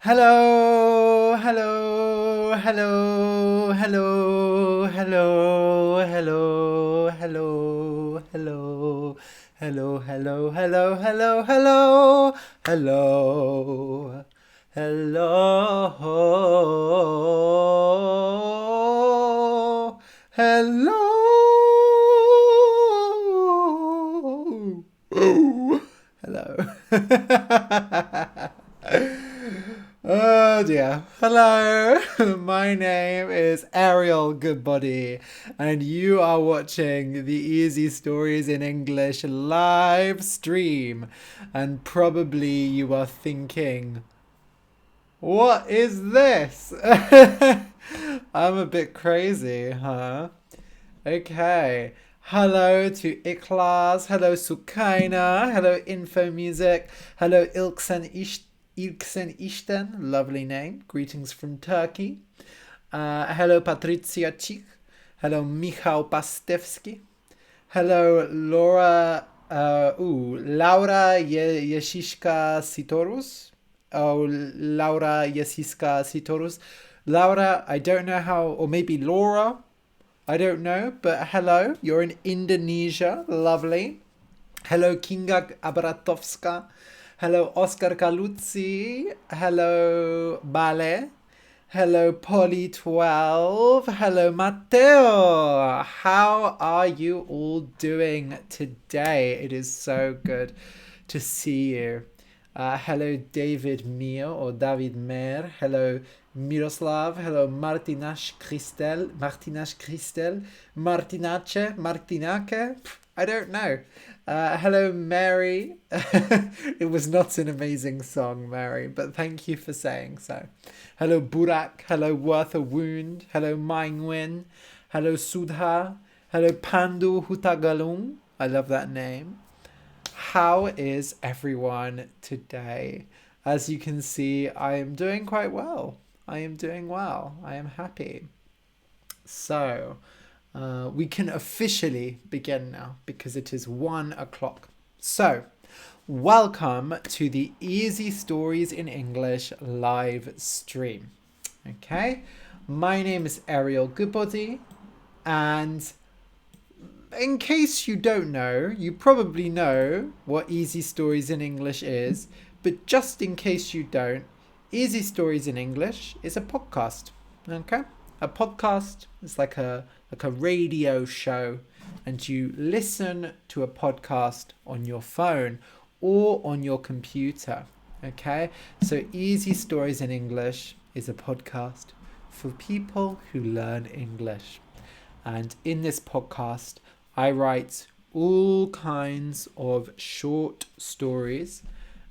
Hello, hello, hello, hello, hello, hello, hello, hello, hello, hello, hello, hello, hello, hello, hello, hello, hello. Oh dear. Hello, my name is Ariel Goodbody, and you are watching the Easy Stories in English live stream. And probably you are thinking, what is this? I'm a bit crazy, huh? Okay. Hello to Iklas. Hello Sukaina. Hello Info Music. Hello Ilksen Ishten. Lovely name. Greetings from Turkey. Hello Patricia Chik. Hello Michał Pastewski. Hello Laura. Laura Yesishka Sitorus. Oh, Laura Yesiska Sitorus. Laura, I don't know how, or maybe Laura. I don't know, but hello. You're in Indonesia. Lovely. Hello, Kinga Abratowska. Hello, Oscar Galuzzi. Hello, Bale. Hello, Polly12. Hello, Matteo. How are you all doing today? It is so good to see you. Hello, David Mio or David Mer. Hello, Miroslav. Hello, Martinash Christel. Martinace. Martinace. I don't know. Hello, Mary. It was not an amazing song, Mary, but thank you for saying so. Hello, Burak. Hello, Worth a Wound. Hello, Mingwin. Hello, Sudha. Hello, Pandu Hutagalung. I love that name. How is everyone today? As you can see, I am doing quite well. I am doing well. I am happy. So, we can officially begin now because it is 1 o'clock. So, welcome to the Easy Stories in English live stream. Okay, my name is Ariel Goodbody, and in case you don't know, you probably know what Easy Stories in English is, but just in case you don't, Easy Stories in English is a podcast. Okay, a podcast is like a radio show, and you listen to a podcast on your phone or on your computer. Okay, so Easy Stories in English is a podcast for people who learn English, and in this podcast I write all kinds of short stories,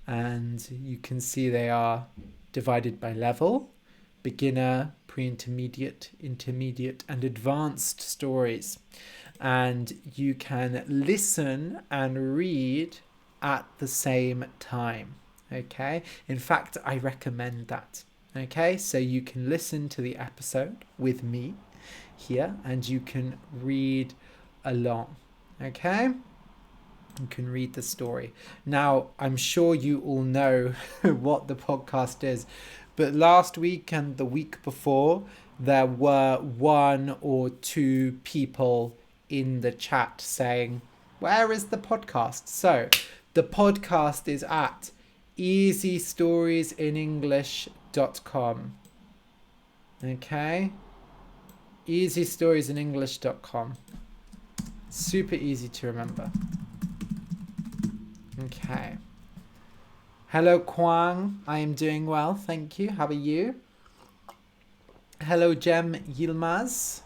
and you can see they are divided by level: beginner, pre-intermediate, intermediate, and advanced stories. And you can listen and read at the same time. Okay? In fact, I recommend that. Okay? So you can listen to the episode with me here, and you can read along. Okay? You can read the story. Now, I'm sure you all know what the podcast is, but last week and the week before, there were 1 or 2 people in the chat saying, where is the podcast? So, the podcast is at easystoriesinenglish.com. Okay? easystoriesinenglish.com. Super easy to remember. Okay. Hello, Kwang. I am doing well, thank you. How are you? Hello, Jem Yilmaz.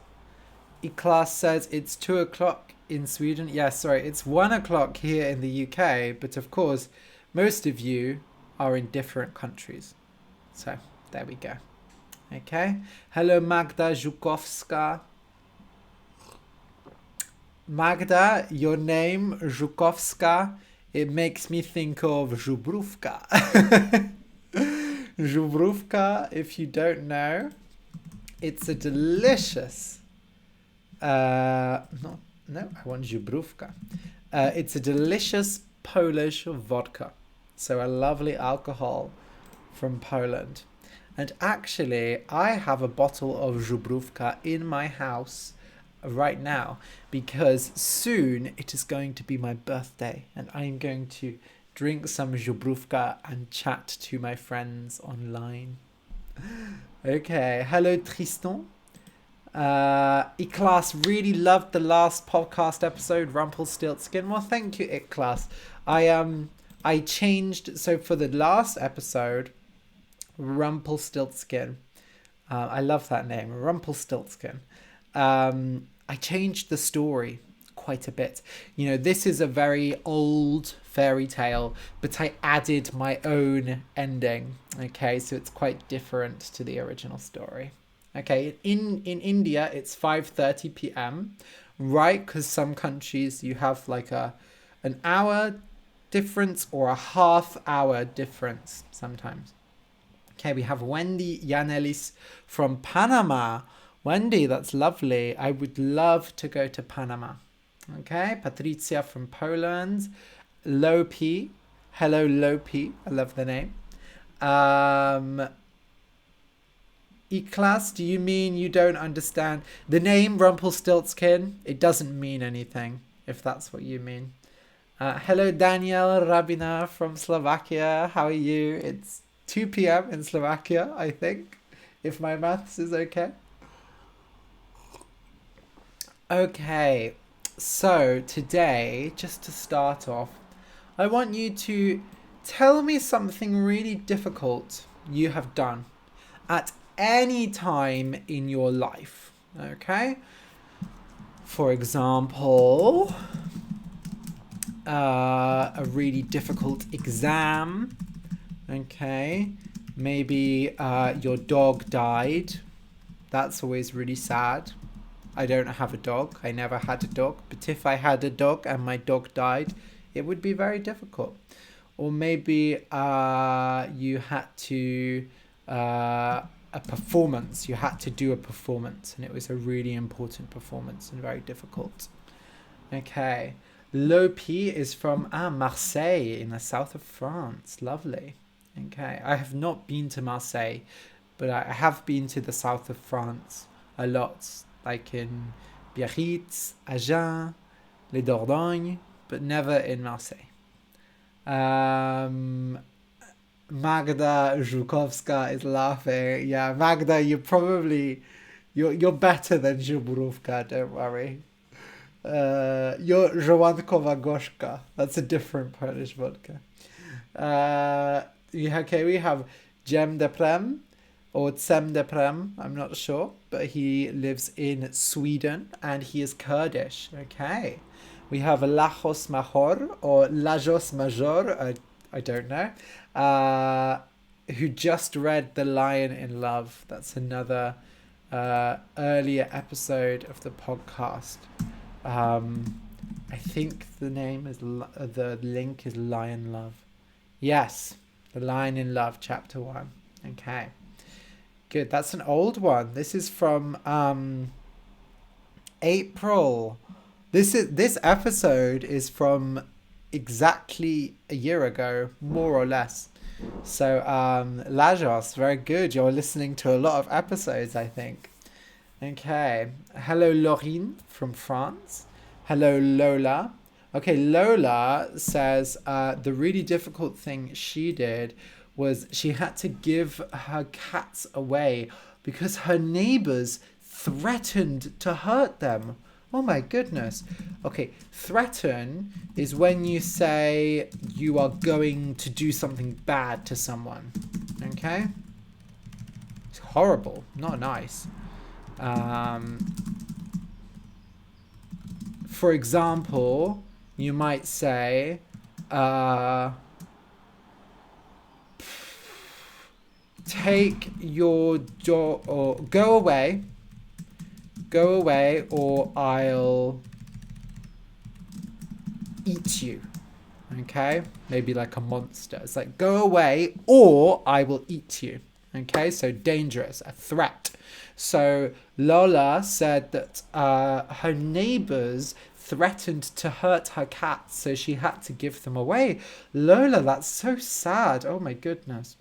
Iklas says it's 2 o'clock in Sweden. Yeah, sorry, it's 1 o'clock here in the UK, but of course, most of you are in different countries. So, there we go. Okay. Hello, Magda Zhukowska. Magda, your name, Zhukowska, it makes me think of Zhubrówka. Zhubrówka, if you don't know, it's a delicious... I want Zhubrówka. It's a delicious Polish vodka. So a lovely alcohol from Poland. And actually, I have a bottle of Zhubruvka in my house right now because soon it is going to be my birthday and I'm going to drink some Zhubruvka and chat to my friends online. Okay, hello Tristan. Iklas really loved the last podcast episode, Rumpelstiltskin. Well, thank you, Iklas. I changed, so for the last episode, Rumpelstiltskin. I love that name, Rumpelstiltskin. I changed the story quite a bit. You know, this is a very old fairy tale, but I added my own ending. Okay, so it's quite different to the original story. Okay, in India, it's 5:30 p.m., right? Because some countries you have like an hour difference or a half hour difference sometimes. Okay, we have Wendy Yanelis from Panama. Wendy, that's lovely. I would love to go to Panama. Okay, Patricia from Poland. Lopi. Hello, Lopi. I love the name. E-class, do you mean you don't understand? The name Rumpelstiltskin, it doesn't mean anything, if that's what you mean. Hello, Daniel Rabina from Slovakia. How are you? It's 2 p.m. in Slovakia, I think, if my maths is okay. Okay, so today, just to start off, I want you to tell me something really difficult you have done at any time in your life, okay? For example, a really difficult exam, okay? Maybe your dog died. That's always really sad. I don't have a dog. I never had a dog. But if I had a dog and my dog died, it would be very difficult. Or maybe you had to... a performance. You had to do a performance. And it was a really important performance and very difficult. Okay. Lopi is from Marseille in the south of France. Lovely. Okay. I have not been to Marseille, but I have been to the south of France a lot. Like in Biarritz, Agen, Les Dordogne, but never in Marseille. Magda Zhukowska is laughing. Yeah, Magda, you're better than Zhubruvka, don't worry. You're Żołądkowa Gorzka. That's a different Polish vodka. Okay, we have Jem de Prem. Or Tsem de Prem, I'm not sure, but he lives in Sweden and he is Kurdish. Okay. We have Lajos Major or Lajos Major, I don't know, who just read The Lion in Love. That's another earlier episode of the podcast. I think the name is, the link is Lion Love. Yes, The Lion in Love, chapter 1. Okay. Good, that's an old one. This is from April. This episode is from exactly a year ago, more or less. So Lajos, very good. You're listening to a lot of episodes, I think. Okay. Hello, Laurine from France. Hello, Lola. Okay, Lola says the really difficult thing she did was she had to give her cats away because her neighbors threatened to hurt them. Oh my goodness. Okay, threaten is when you say you are going to do something bad to someone. Okay? It's horrible, not nice. For example, you might say, take your dog, or go away, or I'll eat you. Okay, maybe like a monster. It's like, go away or I will eat you. Okay, so dangerous, a threat. So Lola said that her neighbors threatened to hurt her cats, so she had to give them away. Lola, that's so sad. Oh my goodness.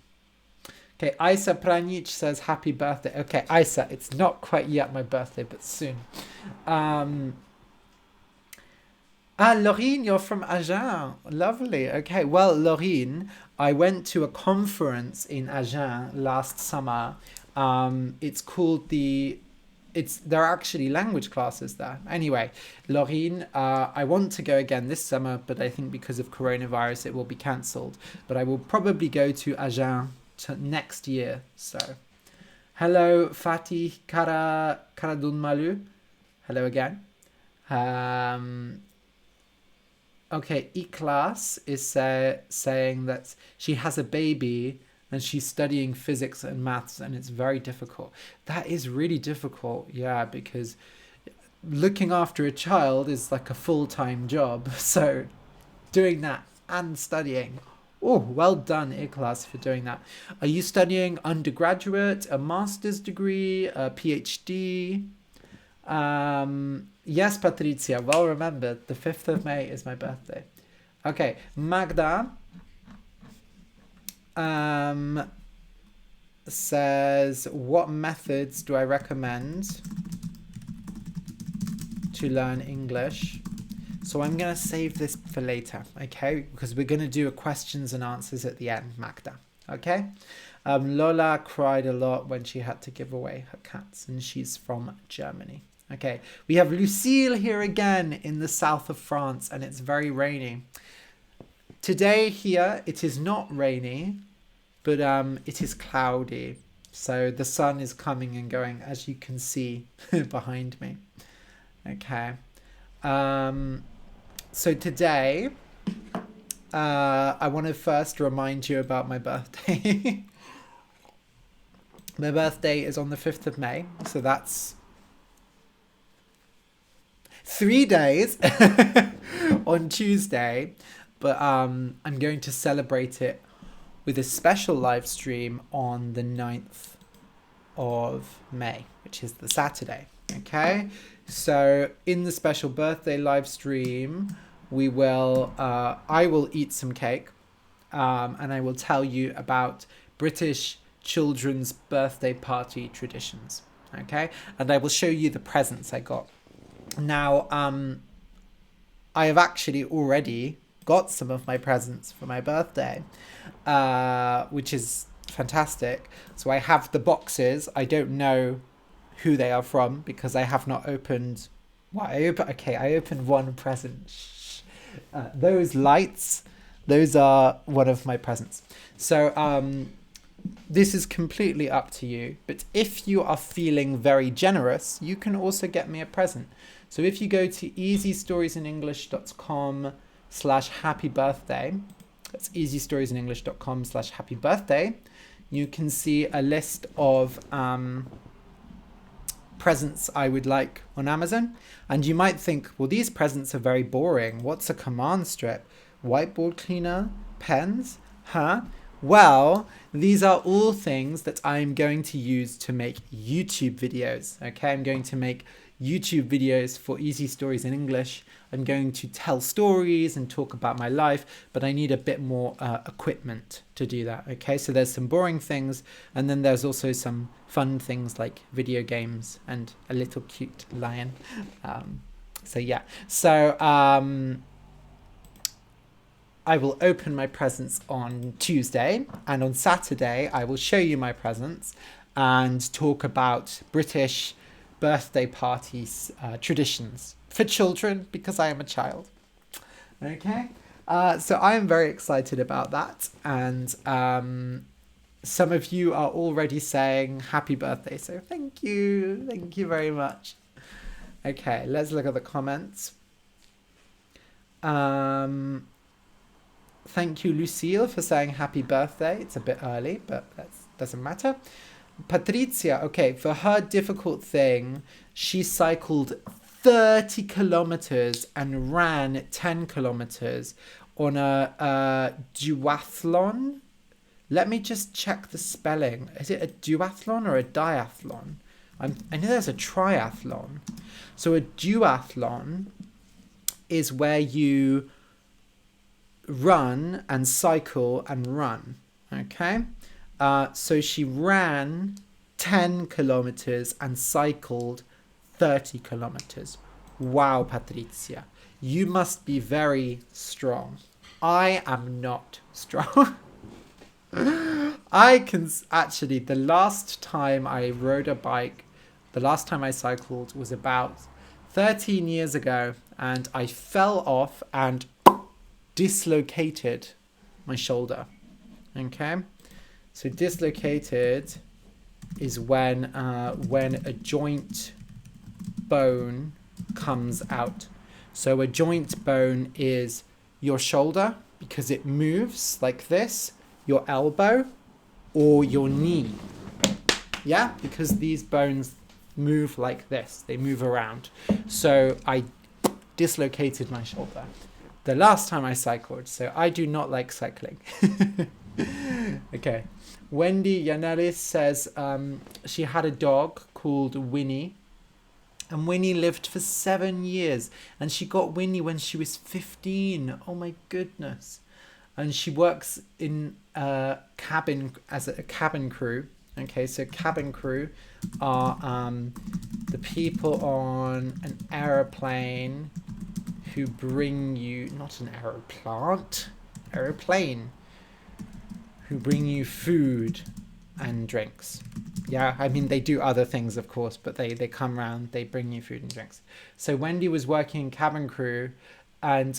Okay, Isa Pranic says happy birthday. Okay, Isa, it's not quite yet my birthday, but soon. Laurine, you're from Agen. Lovely. Okay, well, Laurine, I went to a conference in Agen last summer. It's called there are actually language classes there. Anyway, Laurine, I want to go again this summer, but I think because of coronavirus, it will be cancelled. But I will probably go to Agen next year. So, hello, Fatih Karadunmalu. Hello again. Okay, Iklas is saying that she has a baby and she's studying physics and maths and it's very difficult. That is really difficult, yeah, because looking after a child is like a full-time job. So doing that and studying. Oh, well done, Iklas, for doing that. Are you studying undergraduate, a master's degree, a PhD? Yes, Patricia, well remembered. The 5th of May is my birthday. Okay, Magda says, what methods do I recommend to learn English? So I'm going to save this for later, okay? Because we're going to do a questions and answers at the end, Magda, okay? Lola cried a lot when she had to give away her cats, and she's from Germany. Okay, we have Lucille here again in the south of France, and it's very rainy. Today here, it is not rainy, but it is cloudy. So the sun is coming and going, as you can see behind me. Okay. So today, I want to first remind you about my birthday. My birthday is on the 5th of May, so that's 3 days on Tuesday, but I'm going to celebrate it with a special live stream on the 9th of May, which is the Saturday. Okay, so in the special birthday live stream, I will eat some cake, and I will tell you about British children's birthday party traditions. Okay, and I will show you the presents I got. Now, I have actually already got some of my presents for my birthday, which is fantastic. So I have the boxes. I don't know who they are from because I have not opened. Well, I opened one present. Those lights, those are one of my presents. So this is completely up to you. But if you are feeling very generous, you can also get me a present. So if you go to easystoriesinenglish.com/happy-birthday, that's easystoriesinenglish.com/happy-birthday, you can see a list of presents I would like on Amazon. And you might think, well, these presents are very boring. What's a command strip? Whiteboard cleaner? Pens? Huh? Well, these are all things that I'm going to use to make YouTube videos. Okay, I'm going to make YouTube videos for Easy Stories in English. I'm going to tell stories and talk about my life, but I need a bit more equipment to do that. Okay, so there's some boring things, and then there's also some fun things like video games and a little cute lion. So I will open my presents on Tuesday, and on Saturday I will show you my presents and talk about British birthday parties traditions for children because I am a child. Okay, so I am very excited about that, and some of you are already saying happy birthday, so thank you very much. Okay, let's look at the comments. Thank you, Lucille, for saying happy birthday. It's a bit early, but that doesn't matter. Patricia, okay, for her difficult thing, she cycled 30 kilometers and ran 10 kilometers on a duathlon. Let me just check the spelling. Is it a duathlon or a diathlon? I know there's a triathlon. So a duathlon is where you run and cycle and run. Okay. So she ran 10 kilometers and cycled 30 kilometers. Wow, Patrizia. You must be very strong. I am not strong. I can actually, the last time I rode a bike, the last time I cycled was about 13 years ago, and I fell off and dislocated my shoulder. Okay? So dislocated is when a joint bone comes out. So a joint bone is your shoulder, because it moves like this, your elbow, or your knee. Yeah, because these bones move like this. They move around. So I dislocated my shoulder the last time I cycled. So I do not like cycling. Okay. Wendy Yanelis says she had a dog called Winnie. And Winnie lived for 7 years. And she got Winnie when she was 15. Oh my goodness. And she works in a cabin as a cabin crew. Okay, so cabin crew are the people on an aeroplane who bring you, not an aeroplane, who bring you food and drinks. Yeah, I mean, they do other things, of course, but they come around, they bring you food and drinks. So Wendy was working in cabin crew, and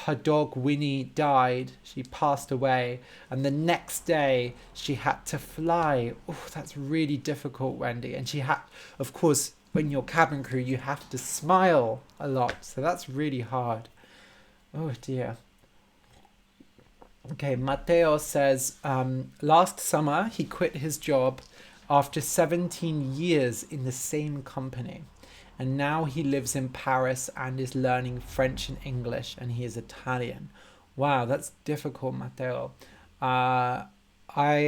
her dog Winnie died. She passed away, and the next day she had to fly. Oh, that's really difficult, Wendy. And she had, of course, when you're cabin crew, you have to smile a lot, so that's really hard. Oh dear. Okay, Matteo says last summer he quit his job after 17 years in the same company. And now he lives in Paris and is learning French and English, and he is Italian. Wow, that's difficult, Matteo. I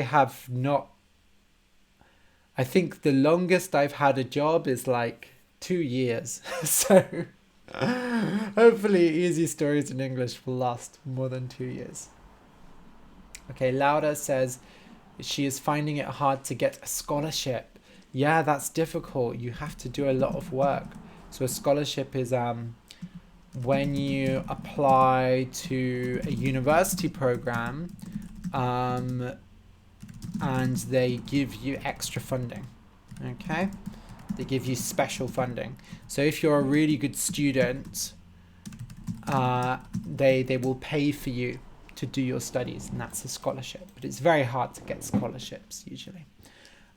have not... I think the longest I've had a job is like 2 years. So hopefully Easy Stories in English will last more than 2 years. Okay, Laura says she is finding it hard to get a scholarship. Yeah, that's difficult. You have to do a lot of work. So a scholarship is when you apply to a university program and they give you extra funding. Okay? They give you special funding. So if you're a really good student, they will pay for you to do your studies, and that's a scholarship. But it's very hard to get scholarships usually.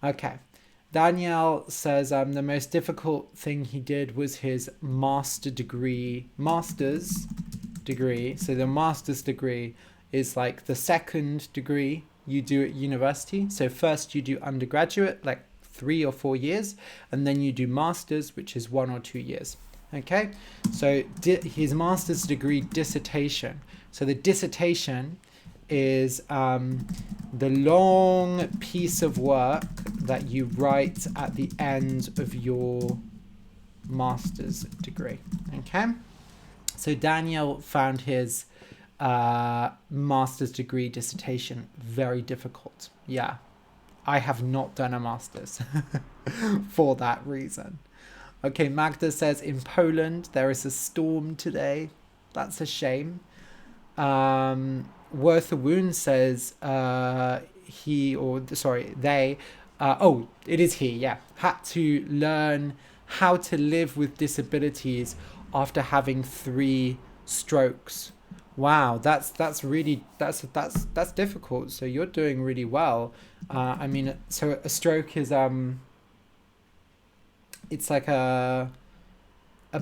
Okay. Danielle says the most difficult thing he did was his master's degree. So the master's degree is like the second degree you do at university. So first you do undergraduate, like 3 or 4 years, and then you do master's, which is 1 or 2 years. Okay, so his master's degree dissertation. So the dissertation is the long piece of work that you write at the end of your master's degree. Okay, so Daniel found his master's degree dissertation very difficult. Yeah, I have not done a master's for that reason. Okay, Magda says in Poland there is a storm today. That's a shame. Worth a Wound says they, it is he, yeah, had to learn how to live with disabilities after having 3 strokes. Wow, that's difficult. So you're doing really well. I mean, so a stroke is it's like a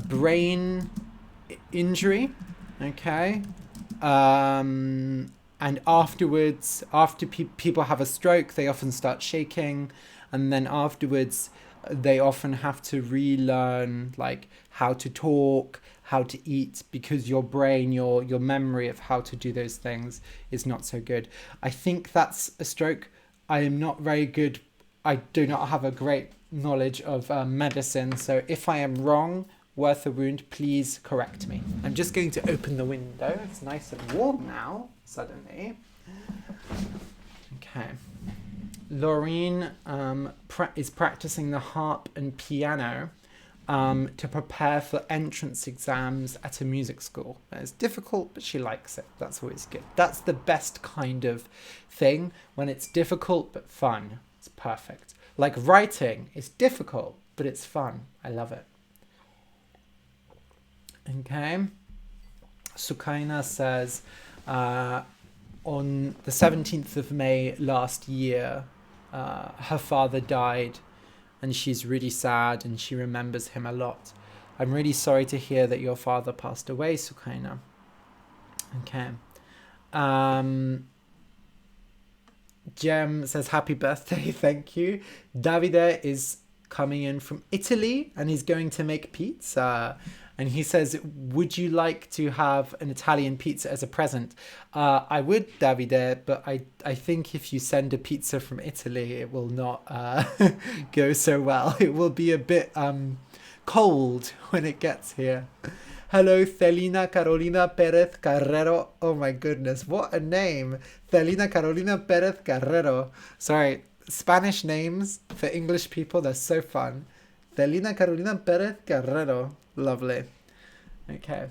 brain injury, okay? And afterwards, after people have a stroke, they often start shaking, and then afterwards they often have to relearn like how to talk, how to eat, because your brain, your memory of how to do those things is not so good. I think that's a stroke. I am not very good. I do not have a great knowledge of medicine, so if I am wrong, Worth a Wound, please correct me. I'm just going to open the window. It's nice and warm now, suddenly. Okay. Laureen is practicing the harp and piano to prepare for entrance exams at a music school. It's difficult, but she likes it. That's always good. That's the best kind of thing, when it's difficult but fun. It's perfect. Like writing, it's difficult, but it's fun. I love it. Okay. Sukaina says, on the 17th of May last year, her father died, and she's really sad and she remembers him a lot. I'm really sorry to hear that your father passed away, Sukaina. Okay. Jem says, happy birthday, thank you. Davide is coming in from Italy and he's going to make pizza. And he says, would you like to have an Italian pizza as a present? I would, Davide, but I think if you send a pizza from Italy, it will not go so well. It will be a bit cold when it gets here. Hello, Thelina Carolina Perez Carrero. Oh my goodness, what a name. Thelina Carolina Perez Carrero. Sorry, Spanish names for English people, they're so fun. Thelina Carolina Perez Carrero. Lovely. Okay.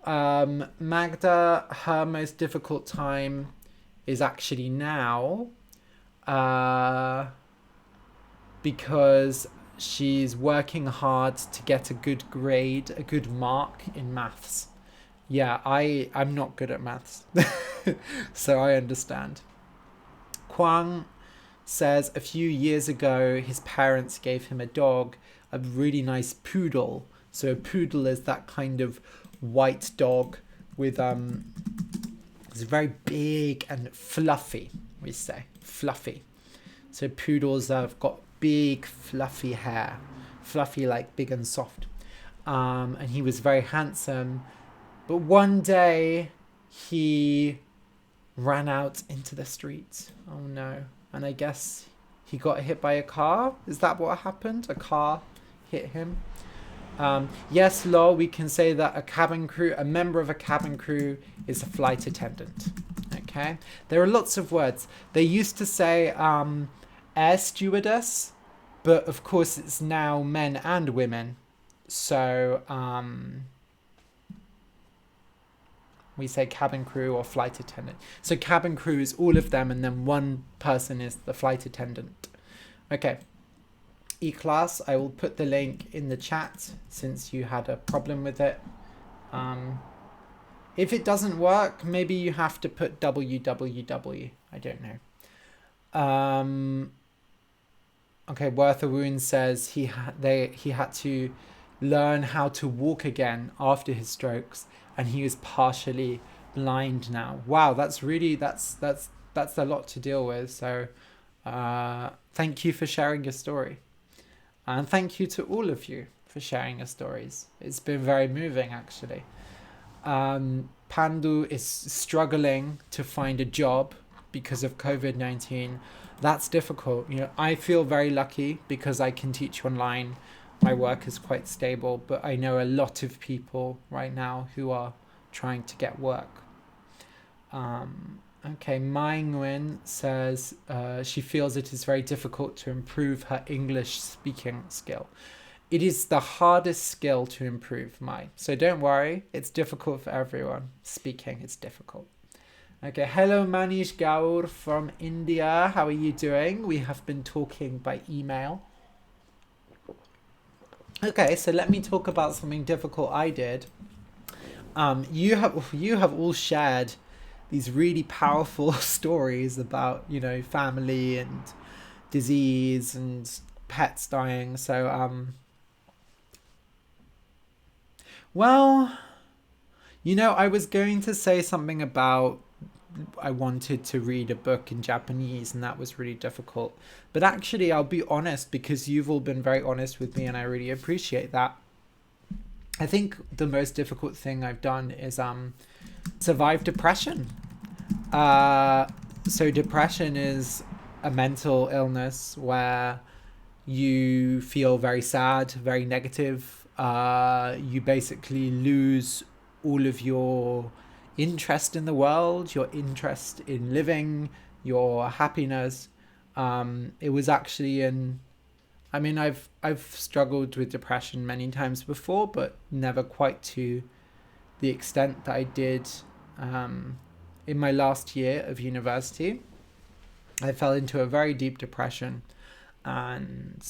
Magda, her most difficult time is actually now, because she's working hard to get a good grade, a good mark in maths. Yeah, I'm not good at maths, so I understand. Kwang says a few years ago his parents gave him a dog, a really nice poodle. So a poodle is that kind of white dog with it's very big and fluffy, we say. Fluffy. So poodles have got big fluffy hair. Fluffy, like big and soft. And he was very handsome. But one day he ran out into the street. Oh no. And I guess he got hit by a car. Is that what happened? A car hit him? Yes, Law, we can say that a member of a cabin crew is a flight attendant. Okay? There are lots of words. They used to say air stewardess, but of course it's now men and women. So we say cabin crew or flight attendant. So cabin crew is all of them, and then one person is the flight attendant. Okay. E-class, I will put the link in the chat since you had a problem with it. If it doesn't work, maybe you have to put www. I don't know. Okay, Worth a Wound says he had to learn how to walk again after his strokes, and he is partially blind now. Wow, that's a lot to deal with. So thank you for sharing your story. And thank you to all of you for sharing your stories. It's been very moving, actually. Pandu is struggling to find a job because of COVID-19. That's difficult. You know, I feel very lucky because I can teach online. My work is quite stable, but I know a lot of people right now who are trying to get work. Okay, Mai Nguyen says she feels it is very difficult to improve her English speaking skill. It is the hardest skill to improve, Mai. So don't worry, it's difficult for everyone. Speaking is difficult. Okay, hello Manish Gaur from India. How are you doing? We have been talking by email. Okay, so let me talk about something difficult I did. You have all shared these really powerful stories about, you know, family and disease and pets dying. So, well, you know, I was going to say something about I wanted to read a book in Japanese, and that was really difficult. But actually, I'll be honest, because you've all been very honest with me, and I really appreciate that. I think the most difficult thing I've done is survive depression. So depression is a mental illness where you feel very sad, very negative. You basically lose all of your interest in the world, your interest in living, your happiness. It was actually I mean, I've struggled with depression many times before, but never quite to the extent that I did in my last year of university. I fell into a very deep depression, and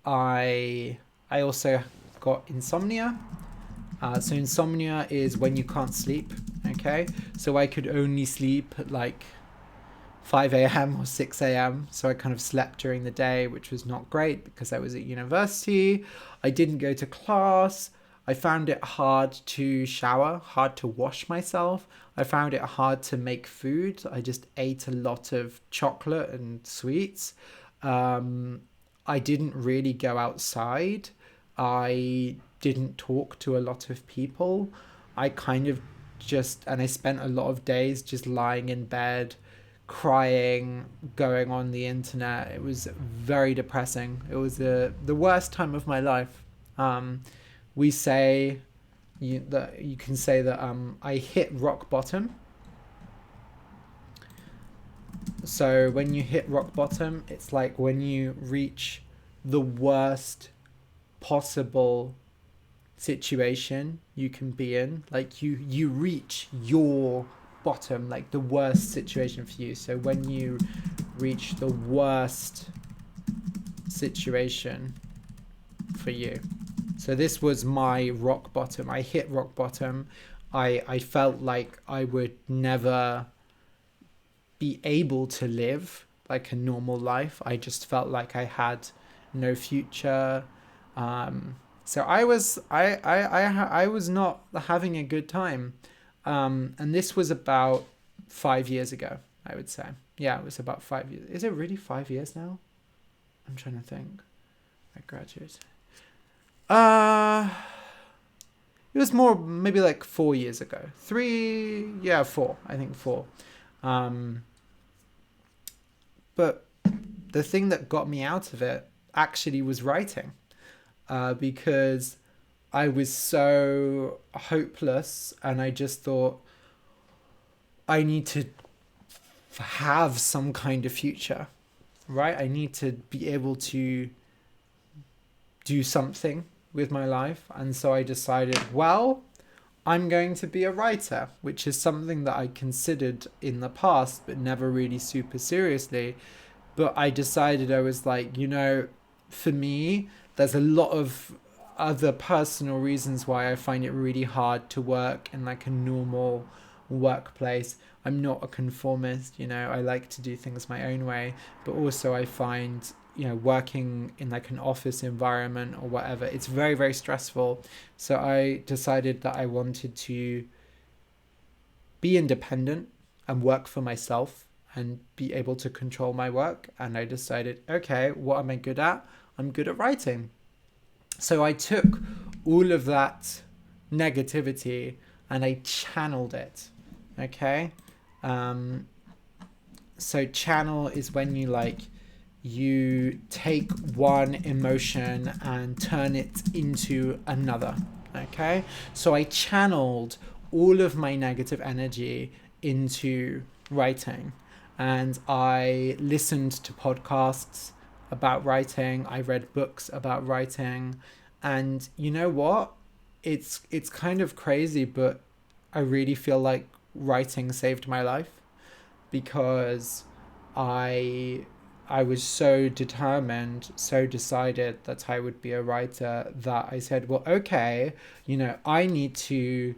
I also got insomnia. So insomnia is when you can't sleep. Okay, so I could only sleep at like 5 a.m. or 6 a.m. So I kind of slept during the day, which was not great because I was at university. I didn't go to class. I found it hard to shower, hard to wash myself. I found it hard to make food. I just ate a lot of chocolate and sweets. I didn't really go outside. I didn't talk to a lot of people. I kind of and I spent a lot of days just lying in bed, crying, going on the internet. It was very depressing. It was the worst time of my life. We say that you can say that I hit rock bottom. So when you hit rock bottom, it's like when you reach the worst possible situation you can be in. Like you reach your bottom, like the worst situation for you. So when you reach the worst situation for you. So this was my rock bottom. I hit rock bottom. I felt like I would never be able to live like a normal life. I just felt like I had no future. So I was not having a good time. And this was about 5 years ago, I would say. Yeah, it was about 5 years. Is it really 5 years now? I'm trying to think. I graduated. It was more maybe like 4 years ago. 4. I think 4. But the thing that got me out of it actually was writing, because I was so hopeless, and I just thought I need to have some kind of future, right? I need to be able to do something with my life. And so I decided, well, I'm going to be a writer, which is something that I considered in the past, but never really super seriously. But I decided, I was like, for me, there's a lot of other personal reasons why I find it really hard to work in like a normal workplace. I'm not a conformist, I like to do things my own way, but also I find, working in like an office environment or whatever, it's very, very stressful. So I decided that I wanted to be independent and work for myself and be able to control my work. And I decided, okay, what am I good at? I'm good at writing. So I took all of that negativity and I channeled it. Okay. So channel is when you take one emotion and turn it into another. Okay. So I channeled all of my negative energy into writing, and I listened to podcasts about writing. I read books about writing, and you know what? It's kind of crazy, but I really feel like writing saved my life, because I was so determined, so decided that I would be a writer, that I said, well, okay, I need to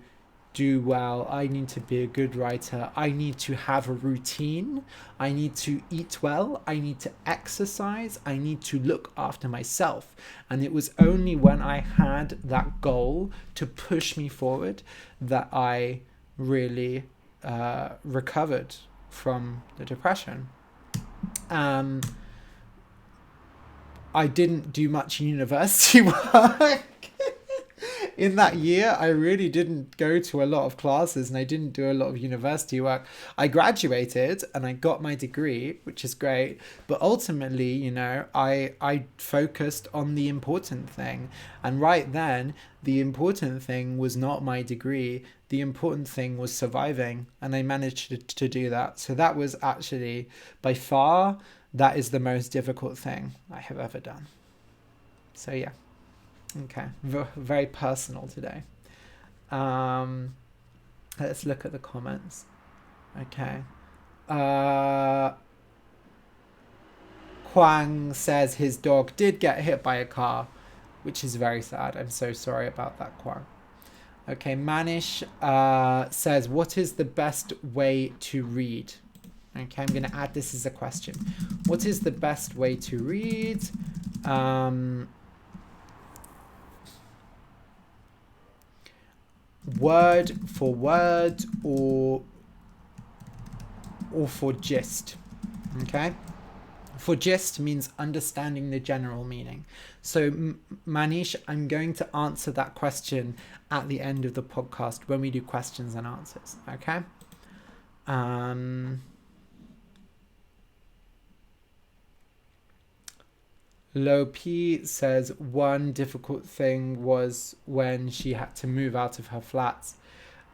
do well. I need to be a good writer. I need to have a routine. I need to eat well. I need to exercise. I need to look after myself. And it was only when I had that goal to push me forward that I really recovered from the depression. I didn't do much university work. in that year, I really didn't go to a lot of classes and I didn't do a lot of university work. I graduated and I got my degree, which is great. But ultimately, you know, I focused on the important thing. And right then, the important thing was not my degree. The important thing was surviving. And I managed to do that. So that was actually, by far, that is the most difficult thing I have ever done. So yeah. Okay, very personal today. Let's look at the comments. Okay. Kwang says his dog did get hit by a car, which is very sad. I'm so sorry about that, Kwang. Okay, Manish says, what is the best way to read? Okay, I'm going to add this as a question. What is the best way to read? Word for word or for gist. Okay, for gist means understanding the general meaning. So Manish, I'm going to answer that question at the end of the podcast when we do questions and answers. Okay. Lopi says one difficult thing was when she had to move out of her flat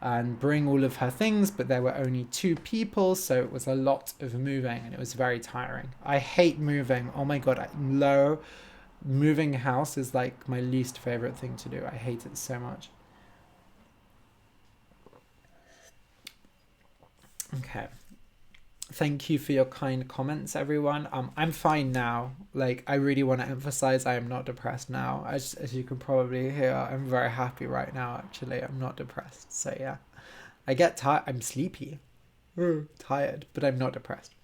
and bring all of her things, but there were only 2 people, so it was a lot of moving and it was very tiring. I hate moving. Oh my god, moving house is like my least favorite thing to do. I hate it so much. Okay. Thank you for your kind comments, everyone. I'm fine now. Like, I really want to emphasize I am not depressed now. As you can probably hear, I'm very happy right now, actually. I'm not depressed. So, yeah. I get tired. I'm sleepy. Tired, but I'm not depressed.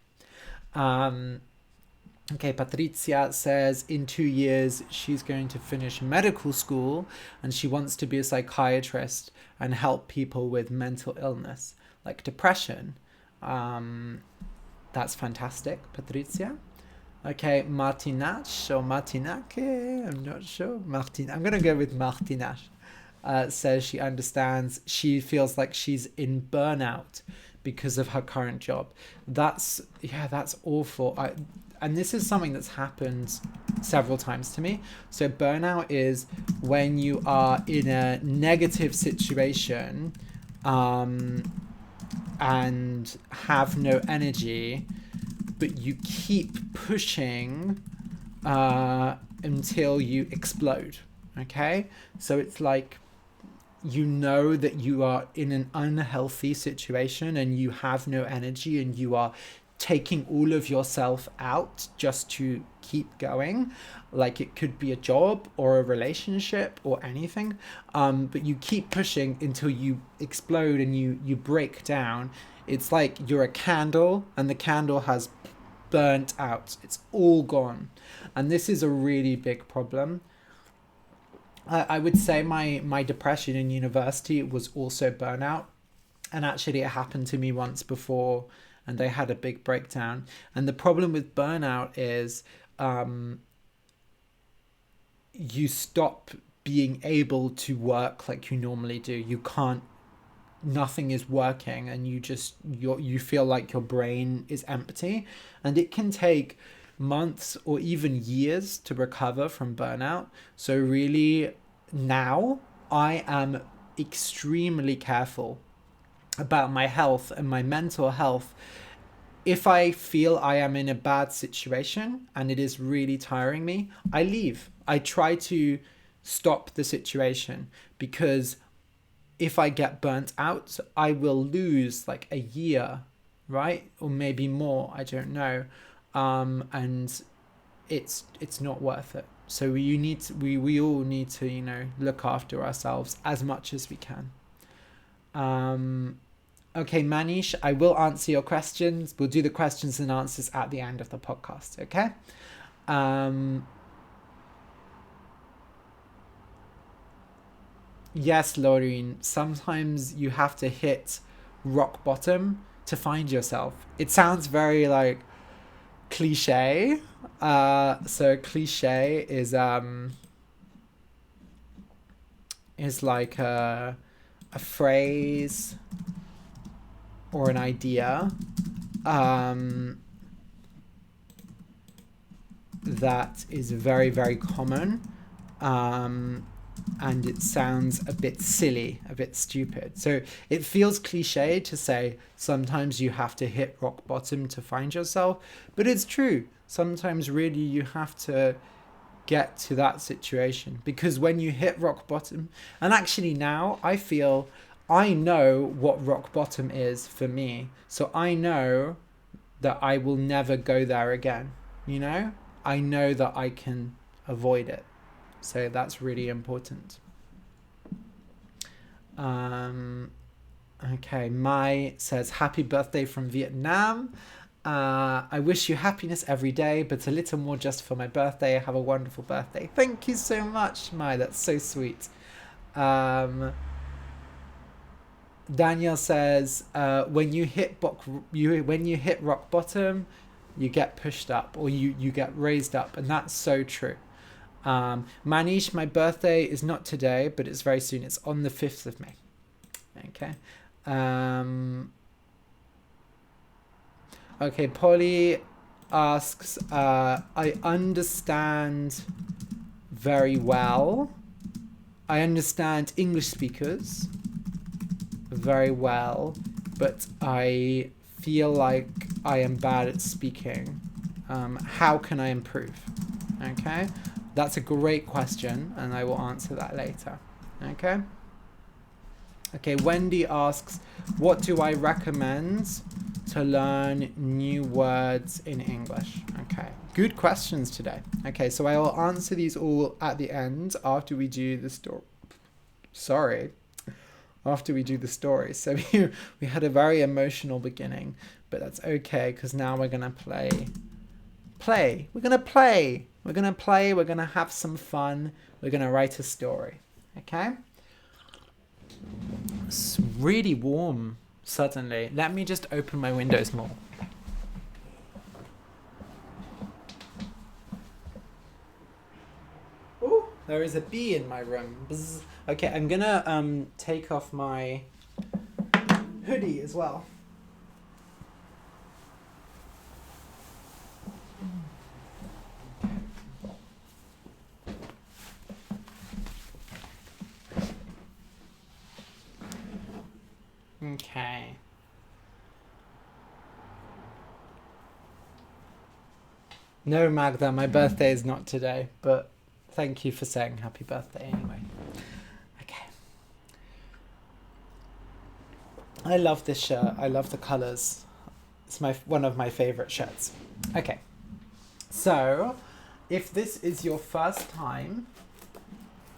Okay, Patricia says in 2 years she's going to finish medical school and she wants to be a psychiatrist and help people with mental illness, like depression. That's fantastic, Patricia. Okay, Martinash or Martinache, I'm not sure. I'm going to go with Martinash. Says she understands, she feels like she's in burnout because of her current job. That's awful. And this is something that's happened several times to me. So burnout is when you are in a negative situation, and have no energy, but you keep pushing until you explode. Okay, so it's like, you know that you are in an unhealthy situation and you have no energy and you are taking all of yourself out just to keep going. Like, it could be a job or a relationship or anything, but you keep pushing until you explode and you break down. It's like you're a candle and the candle has burnt out. It's all gone. And this is a really big problem. I would say my depression in university was also burnout. And actually it happened to me once before and I had a big breakdown. And the problem with burnout is you stop being able to work like you normally do. You can't, nothing is working and you feel like your brain is empty. And it can take months or even years to recover from burnout. So really now I am extremely careful about my health and my mental health. If I feel I am in a bad situation and it is really tiring me, I leave. I try to stop the situation, because if I get burnt out, I will lose like a year, right? Or maybe more, I don't know. And it's not worth it. So we all need to, you know, look after ourselves as much as we can. Okay, Manish, I will answer your questions. We'll do the questions and answers at the end of the podcast, okay? Yes, Laureen, sometimes you have to hit rock bottom to find yourself. It sounds very like cliche. So cliche is is like a phrase or an idea that is very, very common, and it sounds a bit silly, a bit stupid. So it feels cliche to say sometimes you have to hit rock bottom to find yourself, but it's true. Sometimes really you have to get to that situation, because when you hit rock bottom, and actually now I feel I know what rock bottom is for me, so I know that I will never go there again, you know? I know that I can avoid it. So that's really important. Okay, Mai says, happy birthday from Vietnam. I wish you happiness every day, but a little more just for my birthday. Have a wonderful birthday. Thank you so much, Mai. That's so sweet. Daniel says, when you hit rock bottom, you get pushed up, or you get raised up, and that's so true. Manish, my birthday is not today, but it's very soon. It's on the 5th of May. Okay. Okay, Polly asks, I understand very well. I understand English speakers very well, but I feel like I am bad at speaking. How can I improve? Okay, that's a great question, and I will answer that later. Okay. Okay, Wendy asks, what do I recommend to learn new words in English? Okay, good questions today. Okay, so I will answer these all at the end after we do the story. After we do the story. So we had a very emotional beginning, but that's okay, because now we're going to play. We're going to play. We're going to play. We're going to have some fun. We're going to write a story. Okay? It's really warm suddenly. Let me just open my windows more. Ooh, there is a bee in my room. Bzz. Okay, I'm gonna take off my hoodie as well. Okay. No, Magda, my birthday is not today, but thank you for saying happy birthday anyway. Okay. I love this shirt. I love the colors. It's one of my favorite shirts. Okay. So, if this is your first time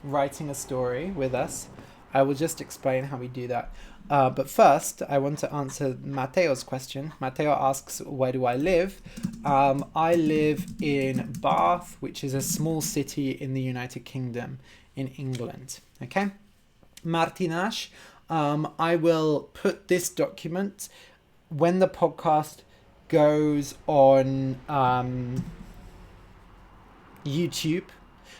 writing a story with us, I will just explain how we do that. But first, I want to answer Mateo's question. Mateo asks, where do I live? I live in Bath, which is a small city in the United Kingdom in England. Okay? Martinash, I will put this document when the podcast goes on YouTube.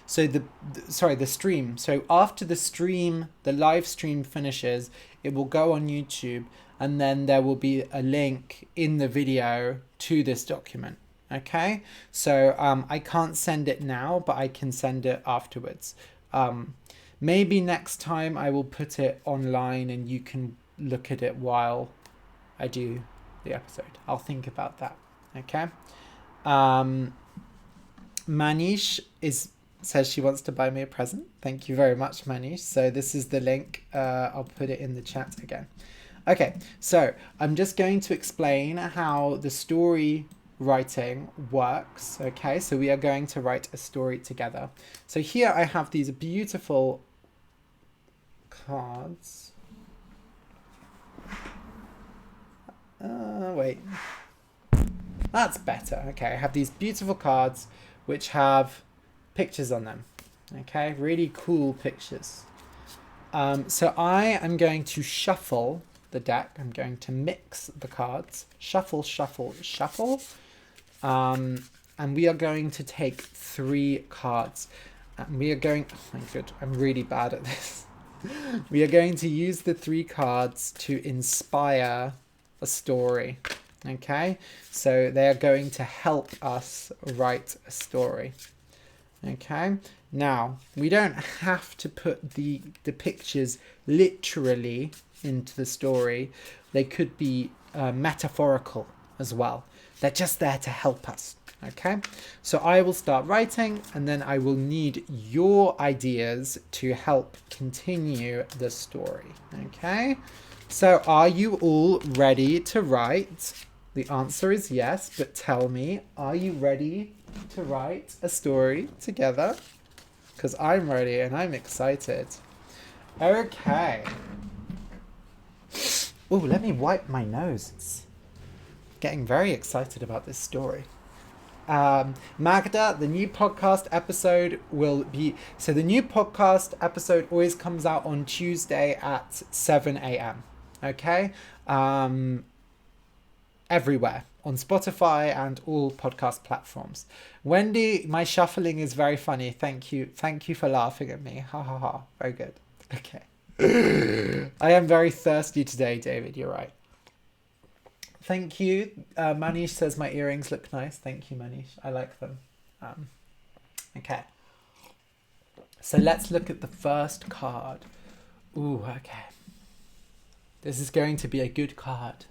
So the stream. So after the live stream finishes, it will go on YouTube, and then there will be a link in the video to this document. Okay? So I can't send it now, but I can send it afterwards. Maybe next time I will put it online and you can look at it while I do the episode. I'll think about that. Okay? Manish says she wants to buy me a present. Thank you very much, Manish. So this is the link. I'll put it in the chat again. Okay, so I'm just going to explain how the story writing works. Okay, so we are going to write a story together. So here I have these beautiful cards. Wait. That's better. Okay, I have these beautiful cards which have pictures on them. Okay, really cool pictures. So I am going to shuffle the deck. I'm going to mix the cards. Shuffle, shuffle, shuffle. And we are going to take 3 cards. And we are going... Oh my god, I'm really bad at this. We are going to use the 3 cards to inspire a story. Okay, so they are going to help us write a story. Okay, now we don't have to put the pictures literally into the story. They could be metaphorical as well. They're just there to help us. Okay, so I will start writing and then I will need your ideas to help continue the story. Okay, so are you all ready to write? The answer is yes, but tell me, are you ready to write a story together? Because I'm ready and I'm excited. Okay. Oh, let me wipe my nose. It's getting very excited about this story. Magda, the new podcast episode will be... So the new podcast episode always comes out on Tuesday at 7 a.m. Okay? Everywhere. On Spotify and all podcast platforms. Wendy, my shuffling is very funny. Thank you. Thank you for laughing at me. Ha ha ha. Very good. Okay. I am very thirsty today, David. You're right. Thank you. Manish says my earrings look nice. Thank you, Manish. I like them. Okay. So let's look at the first card. Ooh, okay. This is going to be a good card.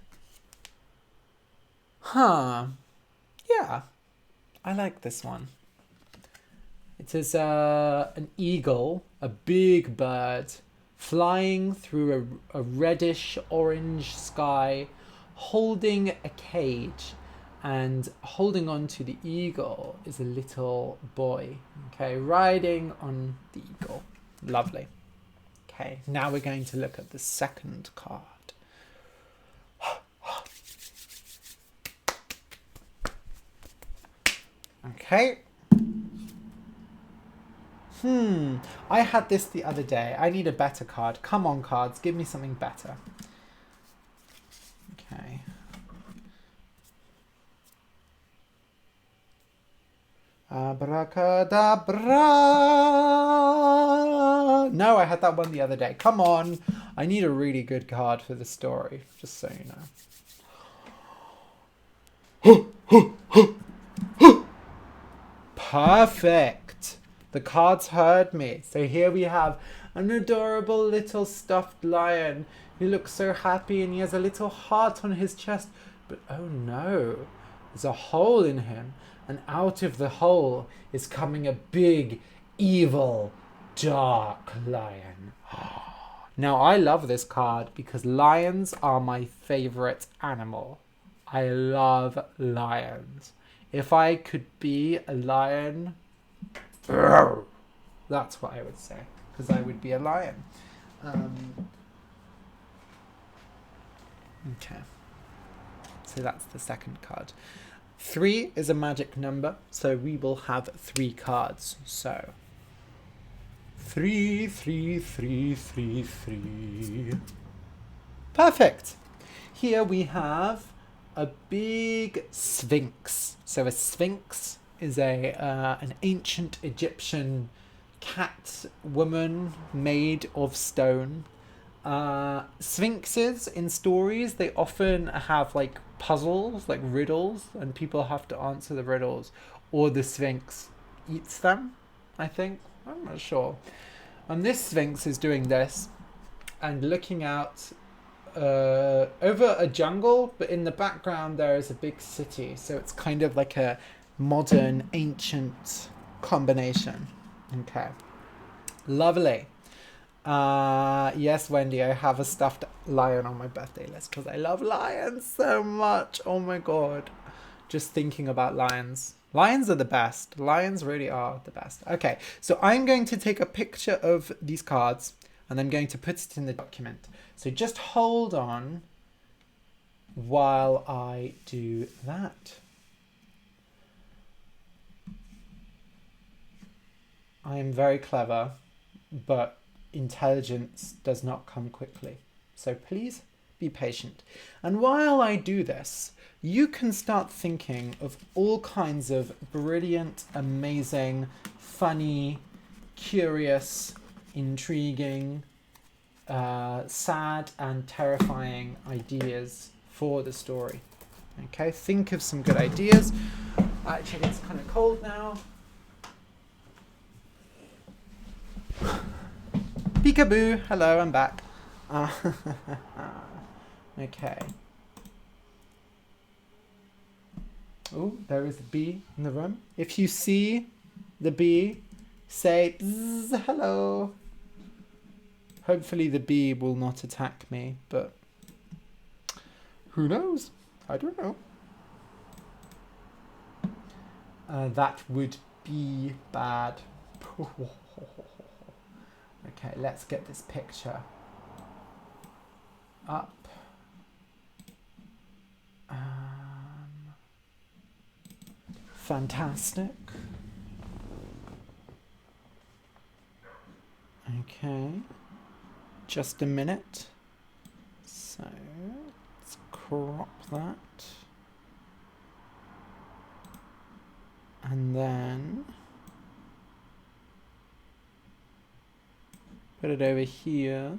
Huh. Yeah. I like this one. It is an eagle, a big bird, flying through a reddish orange sky, holding a cage, and holding on to the eagle is a little boy, okay, riding on the eagle. Lovely. Okay, now we're going to look at the second card. Okay. I had this the other day. I need a better card. Come on, cards. Give me something better. Okay. Abracadabra. No, I had that one the other day. Come on. I need a really good card for the story, just so you know. Perfect. The cards heard me. So here we have an adorable little stuffed lion who looks so happy, and he has a little heart on his chest. But oh no, there's a hole in him, and out of the hole is coming a big, evil, dark lion. Now I love this card because lions are my favorite animal. I love lions. If I could be a lion, that's what I would say, because I would be a lion. Okay, so that's the second card. 3 is a magic number, so we will have 3 cards. So 3, 3, 3, 3, 3. Perfect. Here we have a big sphinx. So a sphinx is an ancient Egyptian cat woman made of stone. Sphinxes in stories, they often have like puzzles, like riddles, and people have to answer the riddles, or the sphinx eats them, I think. I'm not sure. And this sphinx is doing this and looking out over a jungle, but in the background there is a big city, so it's kind of like a modern ancient combination. Okay, lovely. Yes, Wendy, I have a stuffed lion on my birthday list because I love lions so much. Oh my god, just thinking about lions. Lions are the best. Lions really are the best. Okay, so I'm going to take a picture of these cards and I'm going to put it in the document. So just hold on while I do that. I am very clever, but intelligence does not come quickly. So please be patient. And while I do this, you can start thinking of all kinds of brilliant, amazing, funny, curious, intriguing, sad and terrifying ideas for the story. Okay, think of some good ideas. Actually, it's kind of cold now. Peekaboo, hello, I'm back. Okay. Oh, there is a bee in the room. If you see the bee, say bzz, hello. Hopefully the bee will not attack me, but who knows? I don't know. That would be bad. Okay, let's get this picture up. Fantastic. Okay, just a minute. So let's crop that. And then put it over here.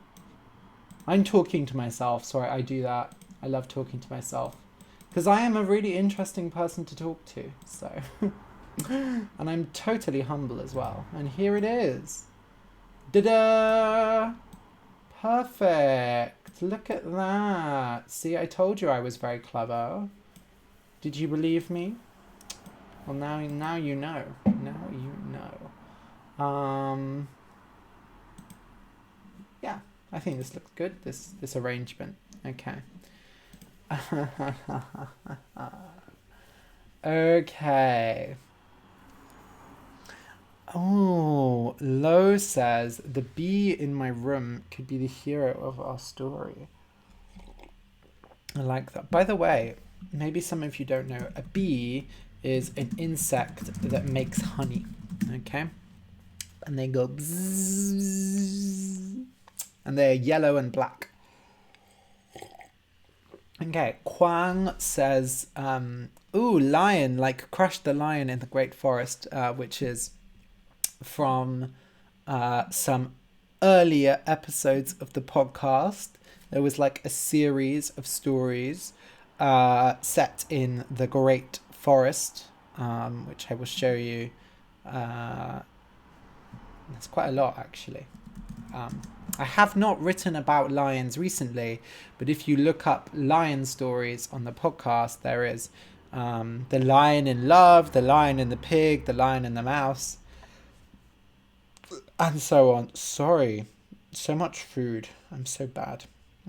I'm talking to myself. Sorry, I do that. I love talking to myself. Because I am a really interesting person to talk to. So, and I'm totally humble as well. And here it is. Da-da! Perfect. Look at that. See, I told you I was very clever. Did you believe me? Well, now you know. Now you know. Yeah, I think this looks good. This arrangement. Okay. Okay. Oh, Lo says the bee in my room could be the hero of our story. I like that. By the way, maybe some of you don't know, a bee is an insect that makes honey. Okay? And they go bzzz, and they're yellow and black. Okay, Kwang says, ooh, lion, like Crush the Lion in the Great Forest, which is from some earlier episodes of the podcast. There was like a series of stories set in the Great Forest, which I will show you. That's quite a lot, actually. I have not written about lions recently, but if you look up lion stories on the podcast, there is The Lion in Love, The Lion and the Pig, The Lion and the Mouse, and so on. Sorry, so much food. I'm so bad.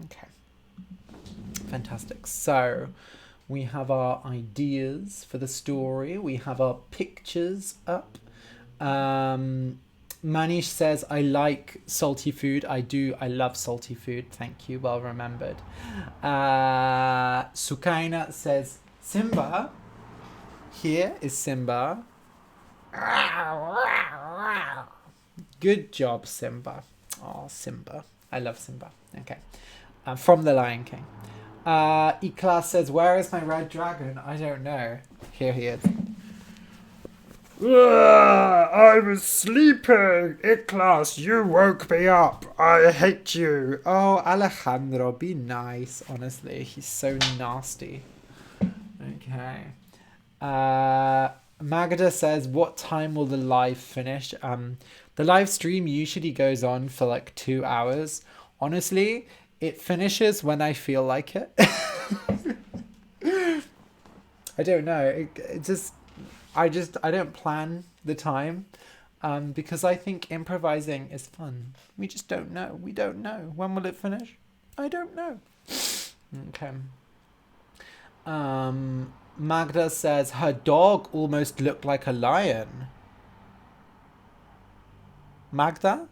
Okay. Fantastic. So we have our ideas for the story. We have our pictures up. Manish says, I like salty food. I do. I love salty food. Thank you. Well remembered. Sukaina says, Simba. Here is Simba. Good job, Simba. Oh, Simba. I love Simba. Okay. From The Lion King. Iklas says, where is my red dragon? I don't know. Here he is. I was sleeping. Iklas, you woke me up. I hate you. Oh, Alejandro, be nice. Honestly, he's so nasty. Okay. Magda says, what time will the live finish? The live stream usually goes on for like 2 hours. Honestly, it finishes when I feel like it. I don't know. I don't plan the time because I think improvising is fun. We just don't know. We don't know. When will it finish? I don't know. Okay. Magda says her dog almost looked like a lion. Magda,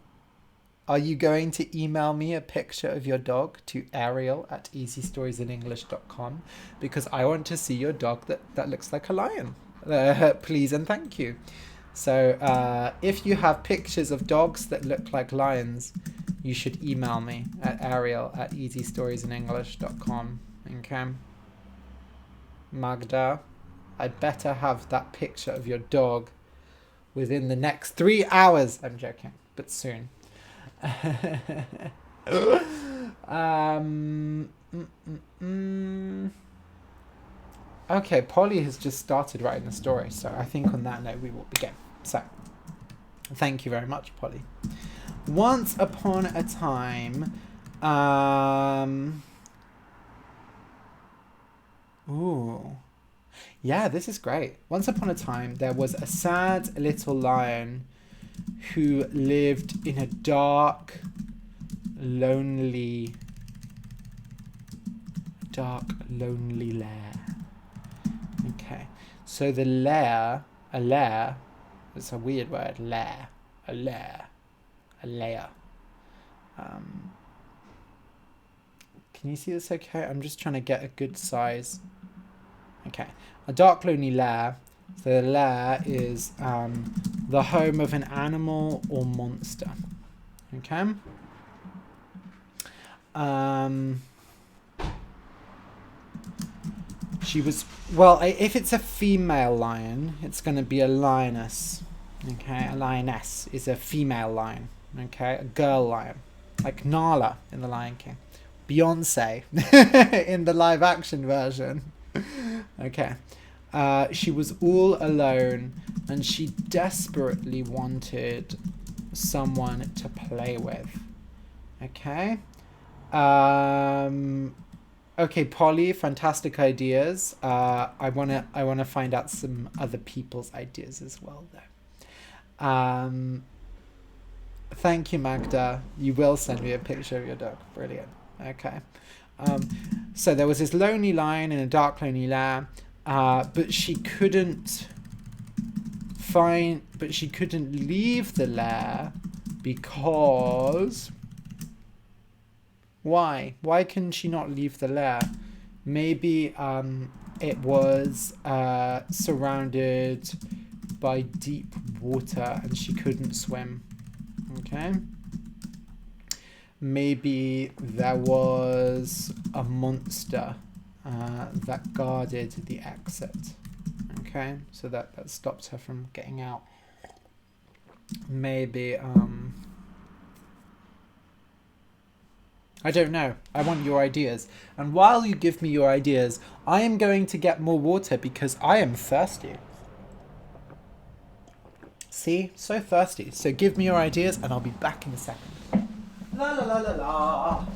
are you going to email me a picture of your dog to ariel@easystoriesinenglish.com because I want to see your dog that looks like a lion. Please and thank you. So if you have pictures of dogs that look like lions, you should email me at ariel@easystoriesinenglish.com. Okay. Magda, I better have that picture of your dog within the next 3 hours. I'm joking, but soon. Okay, Polly has just started writing the story, so I think on that note we will begin. So, thank you very much, Polly. Once upon a time, ooh, yeah, this is great. Once upon a time, there was a sad little lion who lived in a dark, lonely lair. Okay, so the lair, a lair, it's a weird word, lair, a lair, a lair. Can you see this okay? I'm just trying to get a good size. Okay, a dark lonely lair. So the lair is the home of an animal or monster. Okay. She was, well, if it's a female lion, it's going to be a lioness. Okay, a lioness is a female lion. Okay, a girl lion, like Nala in The Lion King, Beyonce in the live action version. Okay. She was all alone and she desperately wanted someone to play with. Okay. Okay, Polly, fantastic ideas. I wanna find out some other people's ideas as well, though. Thank you, Magda. You will send me a picture of your dog. Brilliant. Okay. So there was this lonely lion in a dark, lonely lair, but she couldn't leave the lair because... Why? Why can she not leave the lair? Maybe it was surrounded by deep water and she couldn't swim. Okay. Maybe there was a monster that guarded the exit. Okay, so that stopped her from getting out. Maybe I don't know. I want your ideas. And while you give me your ideas, I am going to get more water because I am thirsty. See? So thirsty. So give me your ideas and I'll be back in a second. La la la la la.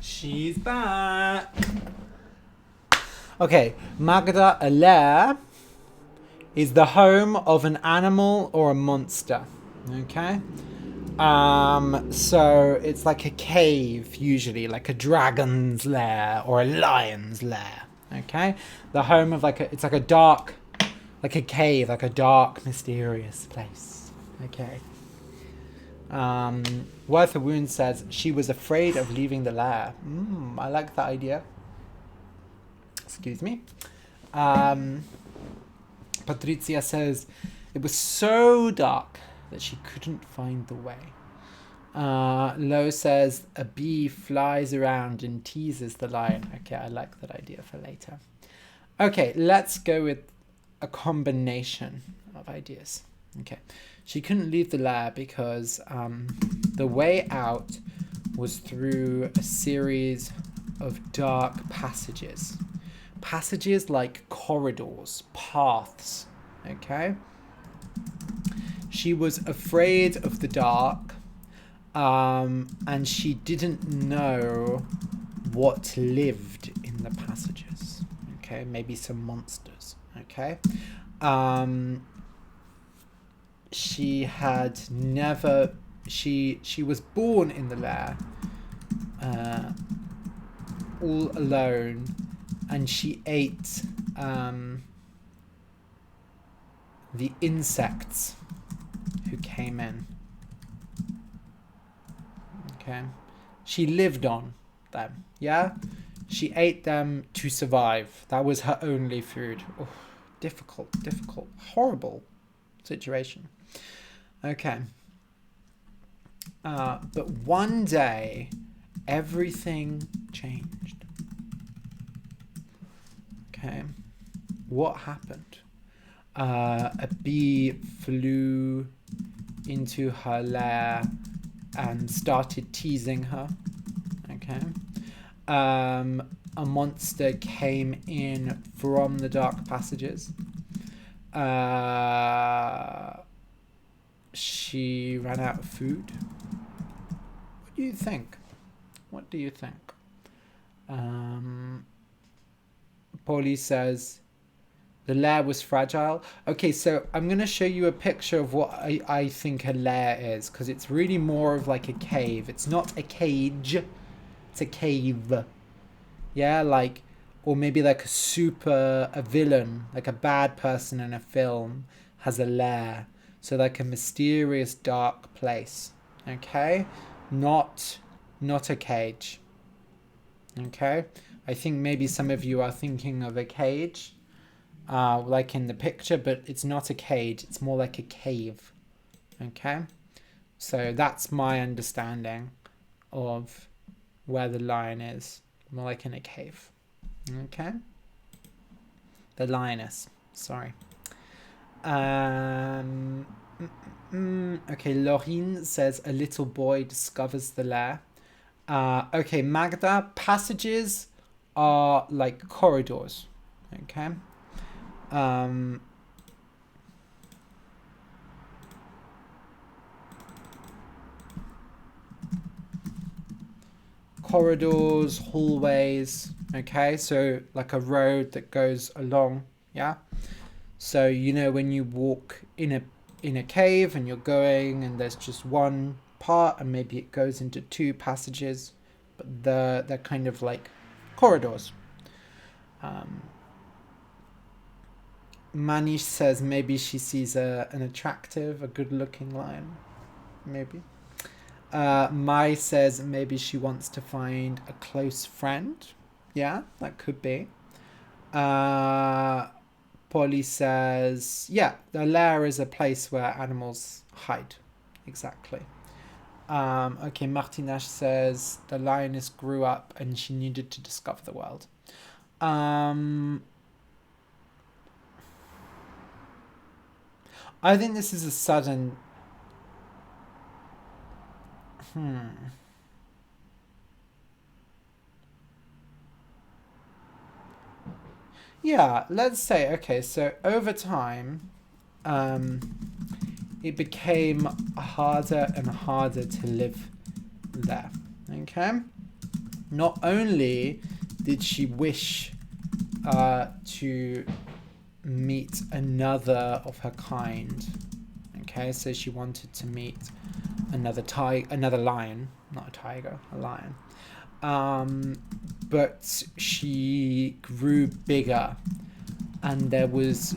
She's back. Okay, Magda, a lair is the home of an animal or a monster. Okay? So it's like a cave, usually, like a dragon's lair or a lion's lair. Okay? The home of it's like a dark, like a cave, like a dark, mysterious place. Okay. Worth a Wound says she was afraid of leaving the lair. I like that idea. Excuse me. Patricia says it was so dark that she couldn't find the way. Lo says a bee flies around and teases the lion. Okay, I like that idea for later. Okay, let's go with a combination of ideas. Okay. She couldn't leave the lair because the way out was through a series of dark passages. Passages like corridors, paths, okay? She was afraid of the dark, and she didn't know what lived in the passages, okay? Maybe some monsters, okay? She had never... She was born in the lair, all alone, and she ate the insects who came in. Okay. She lived on them, yeah? She ate them to survive. That was her only food. Oh, difficult, horrible situation. Okay. But one day, everything changed. Okay. What happened? A bee flew into her lair and started teasing her. Okay. A monster came in from the dark passages. She ran out of food. What do you think? What do you think? Polly says the lair was fragile. Okay, so I'm going to show you a picture of what I think a lair is, because it's really more of like a cave. It's not a cage. It's a cave. Yeah, like, or maybe like a villain, like a bad person in a film has a lair. So like a mysterious dark place. Okay? Not a cage. Okay? I think maybe some of you are thinking of a cage, like in the picture, but it's not a cage. It's more like a cave. Okay? So that's my understanding of where the lion is. More like in a cave. Okay? The lioness. Sorry. Okay, Laurine says a little boy discovers the lair. Okay, Magda, passages are like corridors. Okay. Corridors, hallways. Okay, so like a road that goes along. Yeah. So you know when you walk in a cave and you're going and there's just one part and maybe it goes into two passages, but they're kind of like corridors. Manish says maybe she sees an attractive, a good-looking lion. Maybe. Mai says maybe she wants to find a close friend. Yeah, that could be. Polly says, yeah, the lair is a place where animals hide. Exactly. Okay, Martinash says the lioness grew up and she needed to discover the world. I think this is a sudden... Yeah, let's say, okay, so over time, it became harder and harder to live there, okay? Not only did she wish to meet another of her kind, okay, so she wanted to meet another lion, not a tiger, a lion. But she grew bigger and there was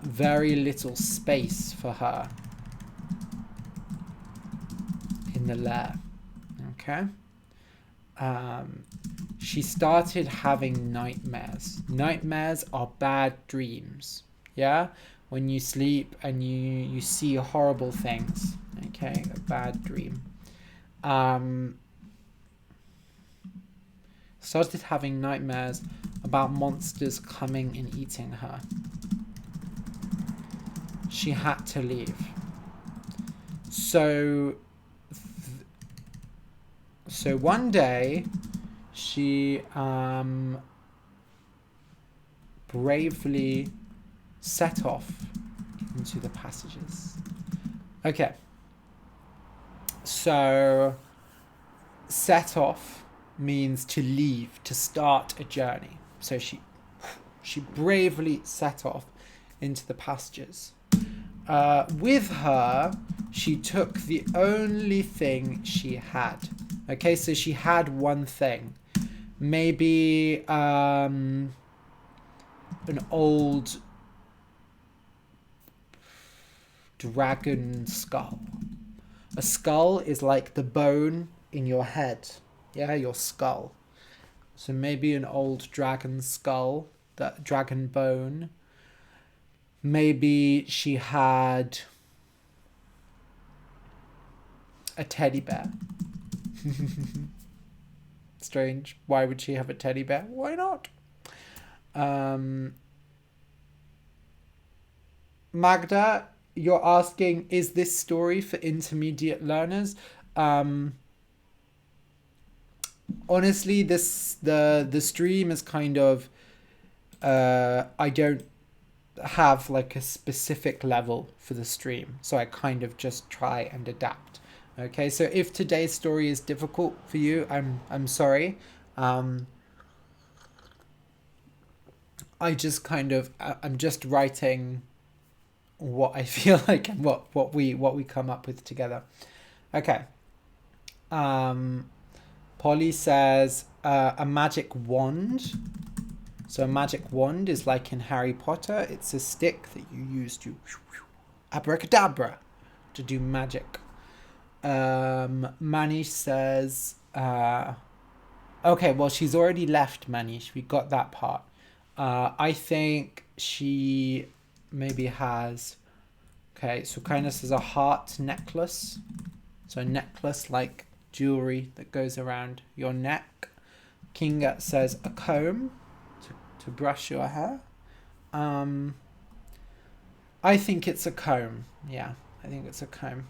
very little space for her in the lair. Okay? She started having nightmares. Nightmares are bad dreams. Yeah? When you sleep and you see horrible things. Okay? A bad dream. Started having nightmares about monsters coming and eating her. She had to leave. So one day, she bravely set off into the passages. Okay. So, set off means to leave, to start a journey. So she bravely set off into the passages. With her, she took the only thing she had. Okay, so she had one thing. Maybe an old dragon skull. A skull is like the bone in your head. Yeah, your skull. So maybe an old dragon skull, that dragon bone. Maybe she had a teddy bear. Strange. Why would she have a teddy bear? Why not? Magda, you're asking, is this story for intermediate learners? Honestly, the stream is kind of I don't have like a specific level for the stream, so I kind of just try and adapt. Okay, so if today's story is difficult for you, I'm sorry. I just kind of I'm just writing what I feel like and what we come up with together. Okay. Polly says a magic wand. So a magic wand is like in Harry Potter. It's a stick that you use to abracadabra to do magic. Manish says okay, well, she's already left, Manish. We got that part. I think she maybe has... Okay, so Sukhaina says a heart necklace. So a necklace like jewelry that goes around your neck. Kinga says a comb to brush your hair. I think it's a comb. Yeah, I think it's a comb.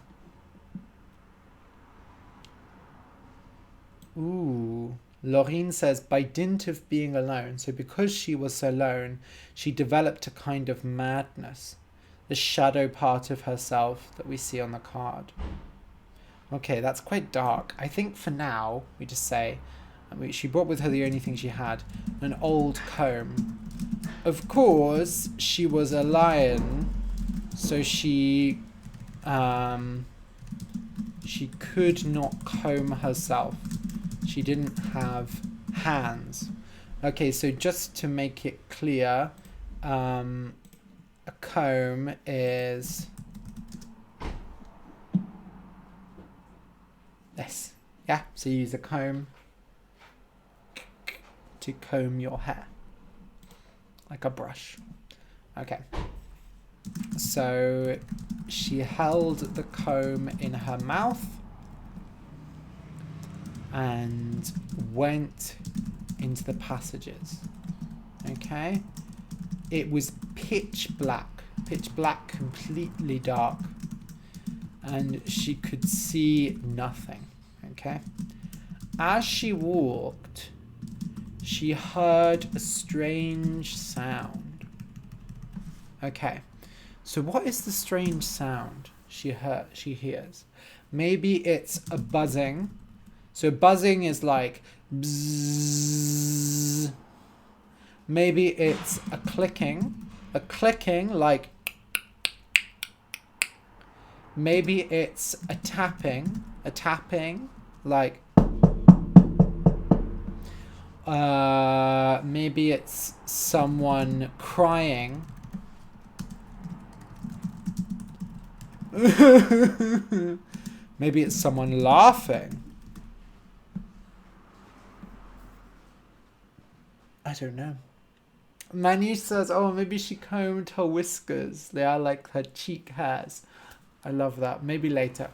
Ooh. Laurine says, by dint of being alone, so because she was alone, she developed a kind of madness, the shadow part of herself that we see on the card. Okay, that's quite dark. I think for now, we just say, she brought with her the only thing she had, an old comb. Of course, she was a lion, so she could not comb herself. She didn't have hands. Okay, so just to make it clear, a comb is this. Yeah, so you use a comb to comb your hair, like a brush. Okay. So she held the comb in her mouth and went into the passages. Okay, it was pitch black, completely dark, and she could see nothing. Okay, as she walked, she heard a strange sound. Okay, so what is the strange sound she hears? Maybe it's a buzzing. So buzzing is like bzzz. Maybe it's a clicking like. Maybe it's a tapping like. Maybe it's someone crying. Maybe it's someone laughing. I don't know. Manish says, oh, maybe she combed her whiskers. They are like her cheek hairs. I love that. Maybe later.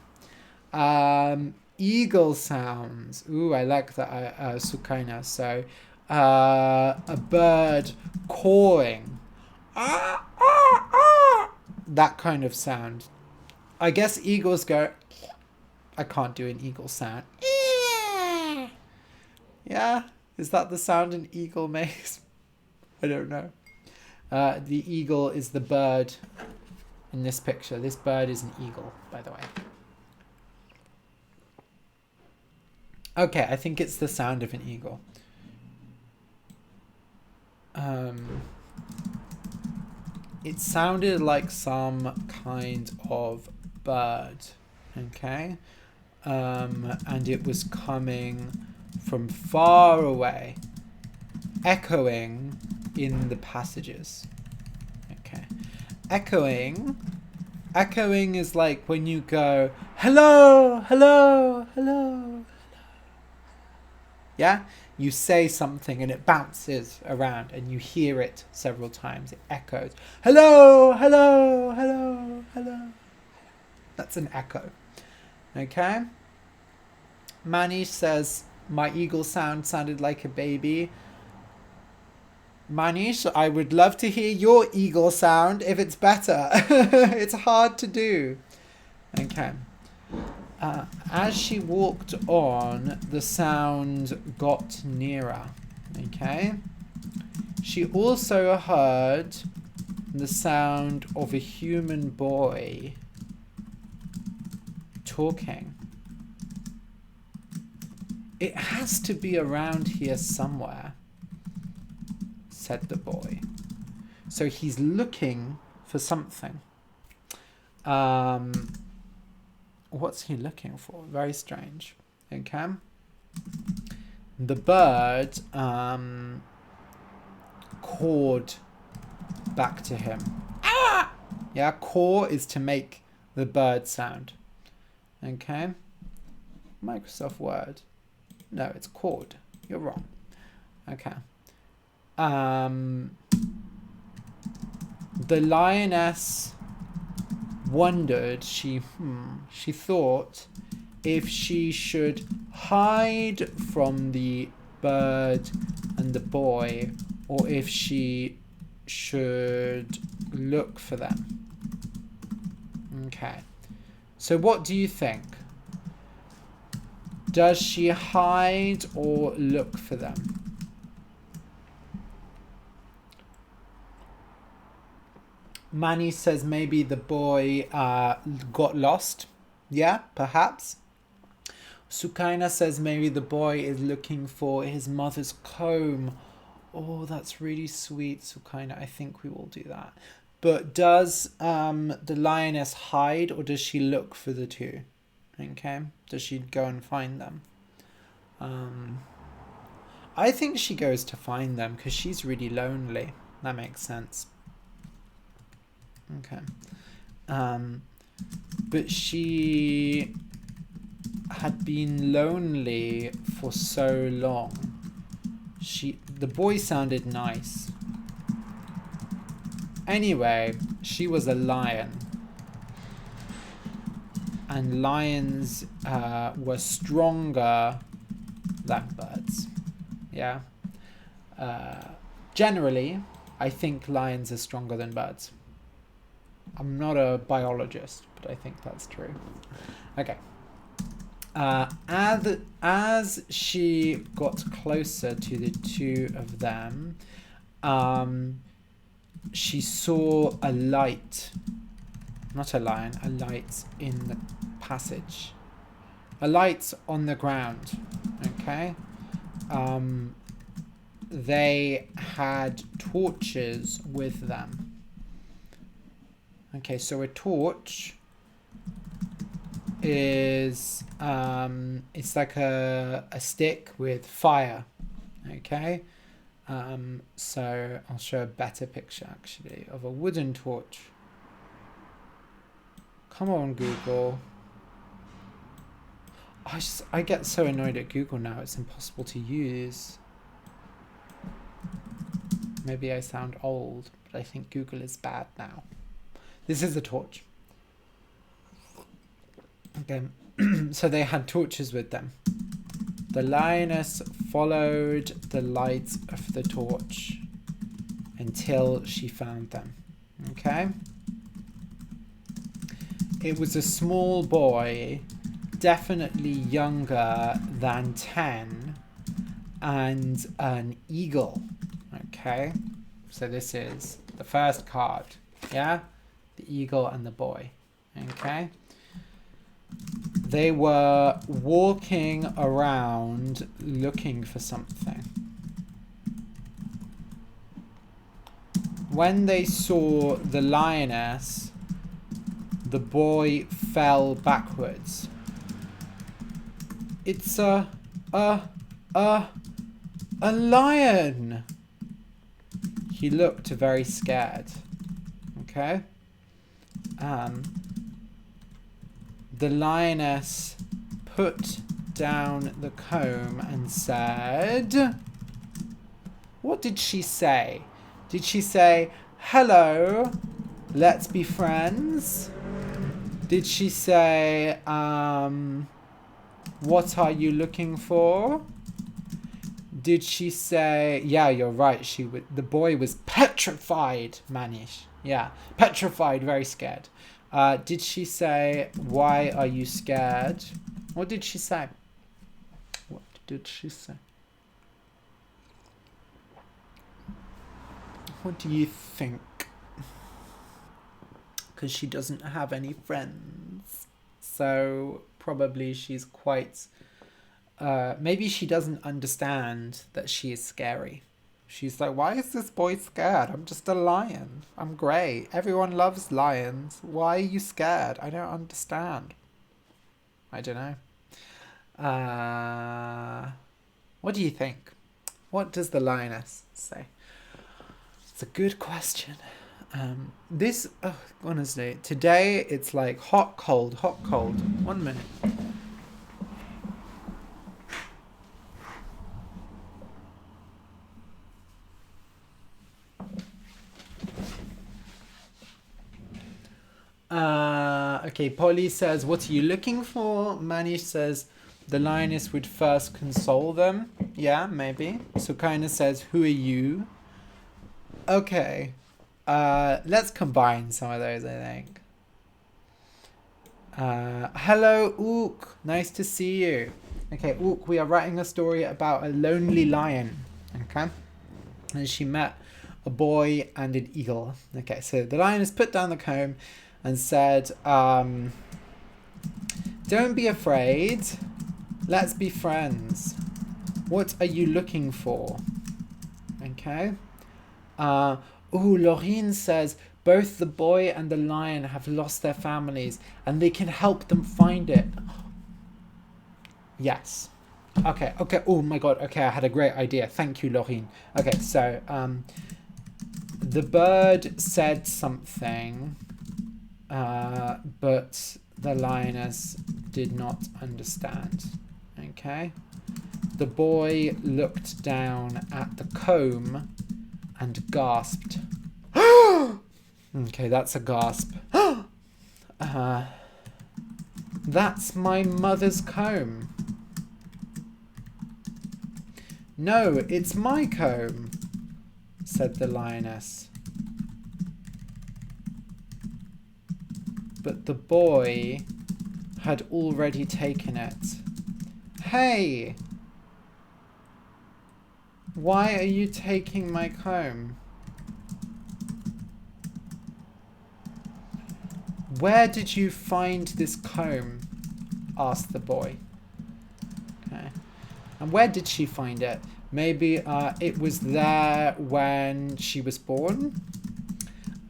Eagle sounds. Ooh, I like that, Sukhaina. So, a bird cawing. That kind of sound. I guess eagles go... I can't do an eagle sound. Yeah? Is that the sound an eagle makes? I don't know. The eagle is the bird in this picture. This bird is an eagle, by the way. Okay, I think it's the sound of an eagle. It sounded like some kind of bird. Okay? And it was coming from far away, echoing in the passages. Okay. Echoing is like when you go, hello, hello, hello. Yeah? You say something and it bounces around and you hear it several times. It echoes. Hello, hello, hello, hello. That's an echo. Okay? Manish says, my eagle sounded like a baby. Manish, I would love to hear your eagle sound if it's better. It's hard to do. Okay. As she walked on, the sound got nearer. Okay. She also heard the sound of a human boy talking. It has to be around here somewhere, said the boy. So he's looking for something. What's he looking for? Very strange. Okay. The bird cawed back to him. Ah! Yeah, caw is to make the bird sound. Okay. Microsoft Word. No, it's cawed. You're wrong. Okay. The lioness wondered, she thought if she should hide from the bird and the boy or if she should look for them. Okay. So what do you think? Does she hide or look for them? Manny says maybe the boy got lost. Yeah, perhaps. Sukaina says maybe the boy is looking for his mother's comb. Oh, that's really sweet, Sukaina. I think we will do that. But does the lioness hide or does she look for the two? Okay. Does she go and find them? I think she goes to find them because she's really lonely. That makes sense. Okay. But she had been lonely for so long. The boy sounded nice. Anyway, she was a lion. And lions were stronger than birds. Yeah. Generally, I think lions are stronger than birds. I'm not a biologist, but I think that's true. Okay. As she got closer to the two of them, she saw a light. Not a lion, a light in the passage. A light on the ground. Okay. They had torches with them. Okay, so a torch is it's like a stick with fire. Okay. So I'll show a better picture actually of a wooden torch. Come on, Google. I get so annoyed at Google now, it's impossible to use. Maybe I sound old, but I think Google is bad now. This is a torch. Okay, so they had torches with them. The lioness followed the light of the torch until she found them. Okay? It was a small boy, definitely younger than 10, and an eagle. Okay? So this is the first card. Yeah? The eagle and the boy. Okay? They were walking around looking for something. When they saw the lioness, the boy fell backwards. It's a A lion. He looked very scared. Okay. The lioness put down the comb and said... What did she say? Did she say, hello, let's be friends? Did she say, what are you looking for? Did she say, yeah, you're right, the boy was petrified, Manish. Yeah, petrified, very scared. Did she say, why are you scared? What did she say? What did she say? What do you think? Because she doesn't have any friends. So probably she's quite... maybe she doesn't understand that she is scary. She's like, why is this boy scared? I'm just a lion. I'm great. Everyone loves lions. Why are you scared? I don't understand. I don't know. What do you think? What does the lioness say? It's a good question. Honestly, today it's like hot, cold, hot, cold. 1 minute. Okay, Polly says, what are you looking for? Manish says, the lioness would first console them. Yeah, maybe. Sukaina says, who are you? Okay. Let's combine some of those, I think. Hello, Ook. Nice to see you. Okay, Ook, we are writing a story about a lonely lion. Okay? And she met a boy and an eagle. Okay, so the lioness put down the comb and said, don't be afraid. Let's be friends. What are you looking for? Okay. Laurine says, both the boy and the lion have lost their families and they can help them find it. Yes. Okay. Oh my God. Okay, I had a great idea. Thank you, Laurine. Okay, so the bird said something, but the lioness did not understand. Okay. The boy looked down at the comb and gasped. Okay, that's a gasp. That's my mother's comb. No, it's my comb, said the lioness. But the boy had already taken it. Hey! Why are you taking my comb? Where did you find this comb? Asked the boy. Okay. And where did she find it? Maybe it was there when she was born.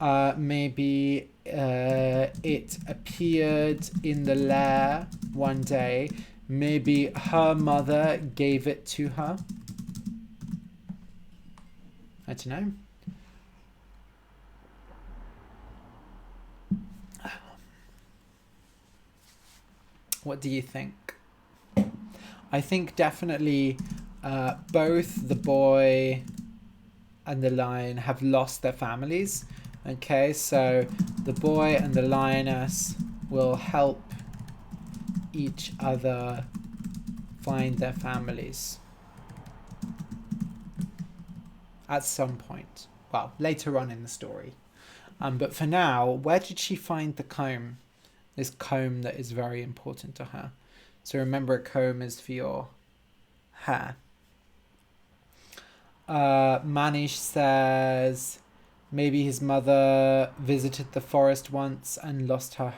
Maybe it appeared in the lair one day. Maybe her mother gave it to her. I don't know. What do you think? I think definitely both the boy and the lion have lost their families. Okay, so the boy and the lioness will help each other find their families at some point. Well, later on in the story. But for now, where did she find the comb? This comb that is very important to her. So remember, a comb is for your hair. Manish says maybe his mother visited the forest once and lost her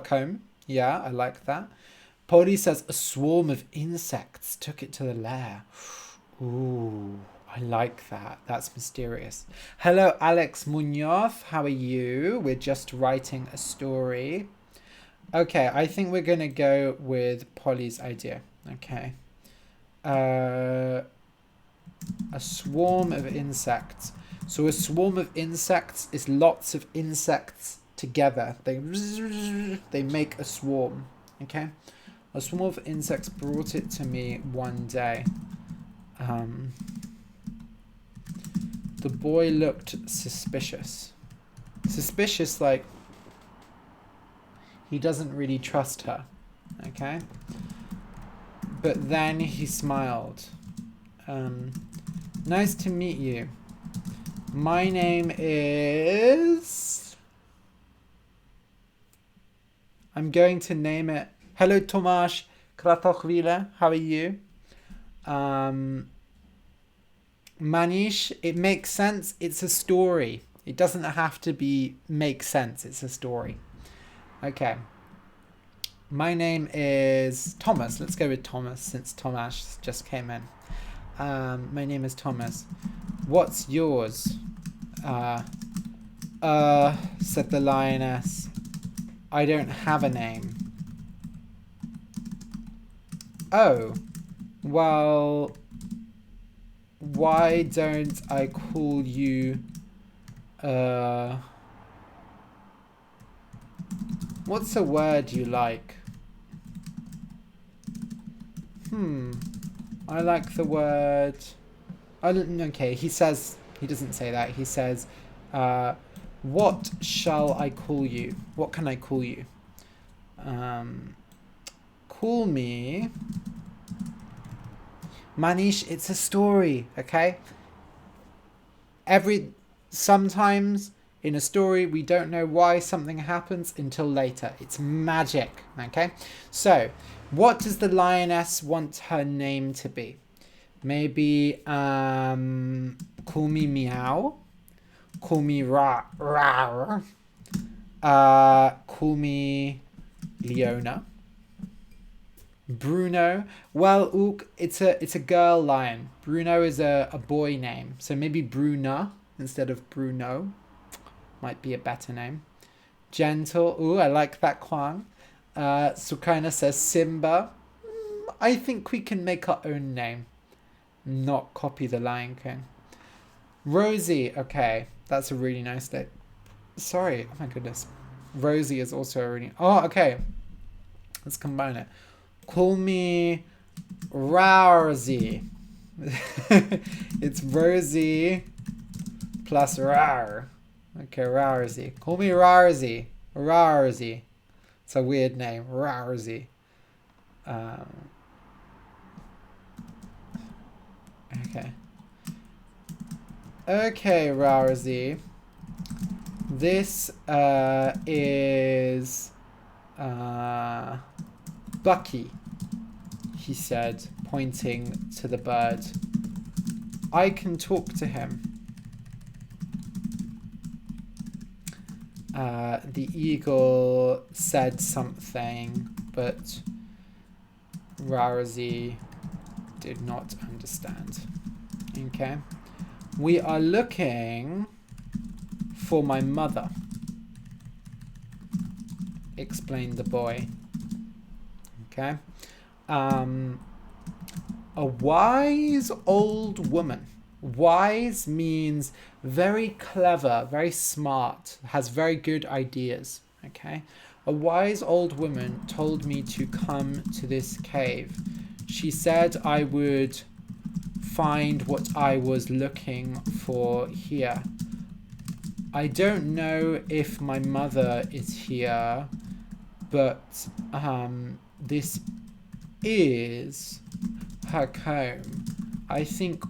comb. Yeah, I like that. Polly says a swarm of insects took it to the lair. Ooh, I like that. That's mysterious. Hello, Alex Munoz. How are you? We're just writing a story. Okay, I think we're going to go with Polly's idea. Okay. a swarm of insects. So a swarm of insects is lots of insects together. They make a swarm. Okay? A swarm of insects brought it to me one day. The boy looked suspicious. Suspicious, like he doesn't really trust her. Okay? But then he smiled. Nice to meet you. My name is... I'm going to name it... Hello, Tomáš Kratochvíle. How are you? Manish, it makes sense. It's a story. It doesn't have to be make sense. It's a story. Okay. My name is Thomas. Let's go with Thomas since Tomáš just came in. My name is Thomas. What's yours? Said the lioness. I don't have a name. Oh, well, why don't I call you, what's a word you like? I like the word, okay, he doesn't say that, he says, what shall I call you? What can I call you? Call me Manish. It's a story, okay? Sometimes in a story we don't know why something happens until later. It's magic, okay? So, what does the lioness want her name to be? Maybe call me Meow. Call me Rar. Call me Leona. Bruno. Well, ook, it's a girl lion. Bruno is a boy name. So maybe Bruna instead of Bruno. Might be a better name. Gentle. Ooh, I like that Kwang. Sukaina says Simba. I think we can make our own name. Not copy the Lion King. Rosie. Okay. That's a really nice name. Sorry. Oh my goodness. Rosie is also a really... Oh, okay. Let's combine it. Call me Rosie. It's Rosie plus Rar. Okay, Rosie. Call me Rosie. Rosie. It's a weird name. Rosie. Okay. Okay, Rosie. This is Bucky, he said, pointing to the bird. I can talk to him. The eagle said something, but Rosie did not understand. Okay. We are looking for my mother, explained the boy. Okay. A wise old woman. Wise means very clever, very smart, has very good ideas. Okay. A wise old woman told me to come to this cave. She said I would find what I was looking for here. I don't know if my mother is here, but this is her comb. I think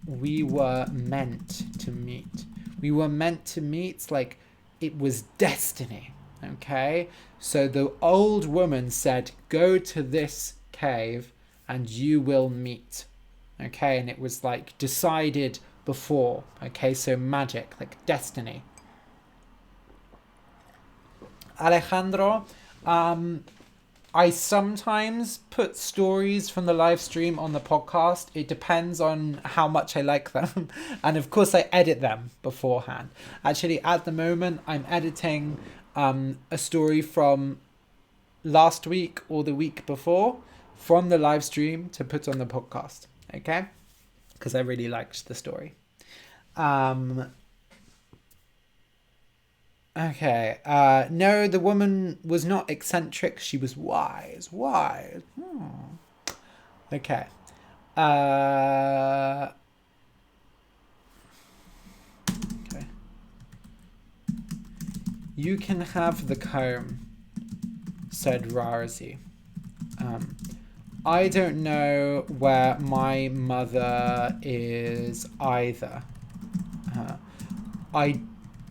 we were meant to meet. We were meant to meet, like it was destiny. Okay? So the old woman said, go to this cave and you will meet. Okay? And it was like decided before. Okay? So magic, like destiny. Alejandro, I sometimes put stories from the live stream on the podcast. It depends on how much I like them. And of course I edit them beforehand. Actually, at the moment, I'm editing a story from last week or the week before. from the live stream to put on the podcast, okay? Because I really liked the story. Okay. No, the woman was not eccentric. She was wise. Wise. Okay. Okay. You can have the comb, said Rarity. I don't know where my mother is either.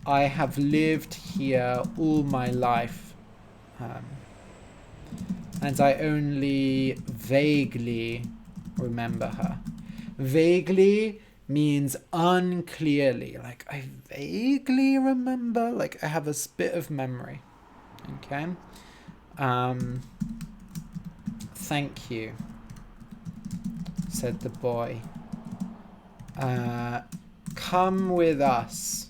I have lived here all my life, and I only vaguely remember her. Vaguely means unclearly. Like, I vaguely remember, like, I have a bit of memory. Okay? Thank you, said the boy. Come with us.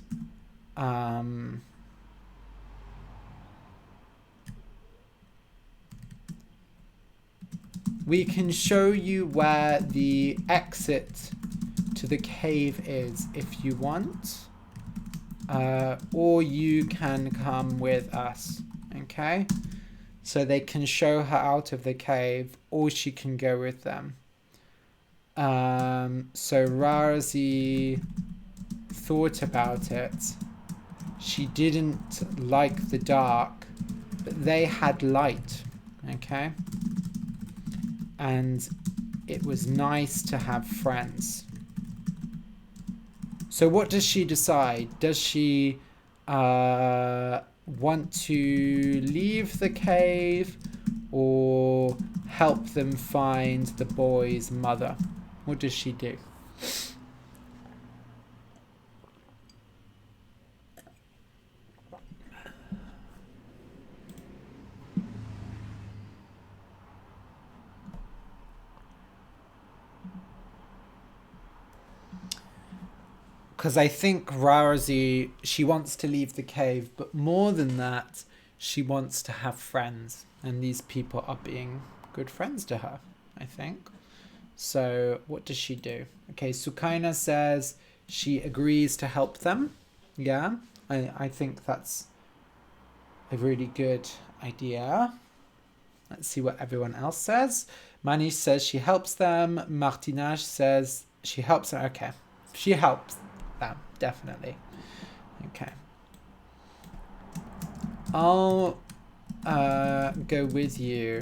We can show you where the exit to the cave is if you want. Or you can come with us. Okay? So they can show her out of the cave, or she can go with them. So Rarity thought about it. She didn't like the dark, but they had light, okay? And it was nice to have friends. So what does she decide? Does she want to leave the cave or help them find the boy's mother? What does she do? Because I think Rarity, she wants to leave the cave, but more than that, she wants to have friends. And these people are being good friends to her, I think. So what does she do? Okay, Sukaina says she agrees to help them. Yeah, I think that's a really good idea. Let's see what everyone else says. Manish says she helps them. Martinage says she helps them. Okay, she helps them, definitely. Okay. I'll go with you,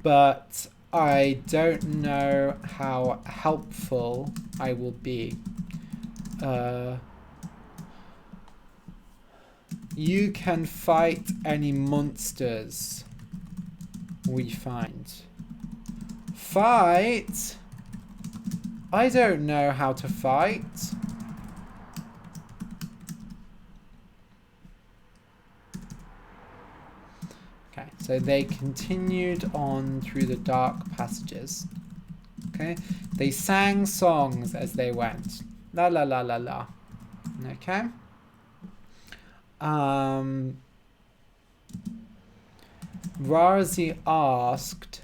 but I don't know how helpful I will be. You can fight any monsters we find. Fight? I don't know how to fight. Okay, so they continued on through the dark passages. Okay, they sang songs as they went. La la la la la. Okay. Rarity asked,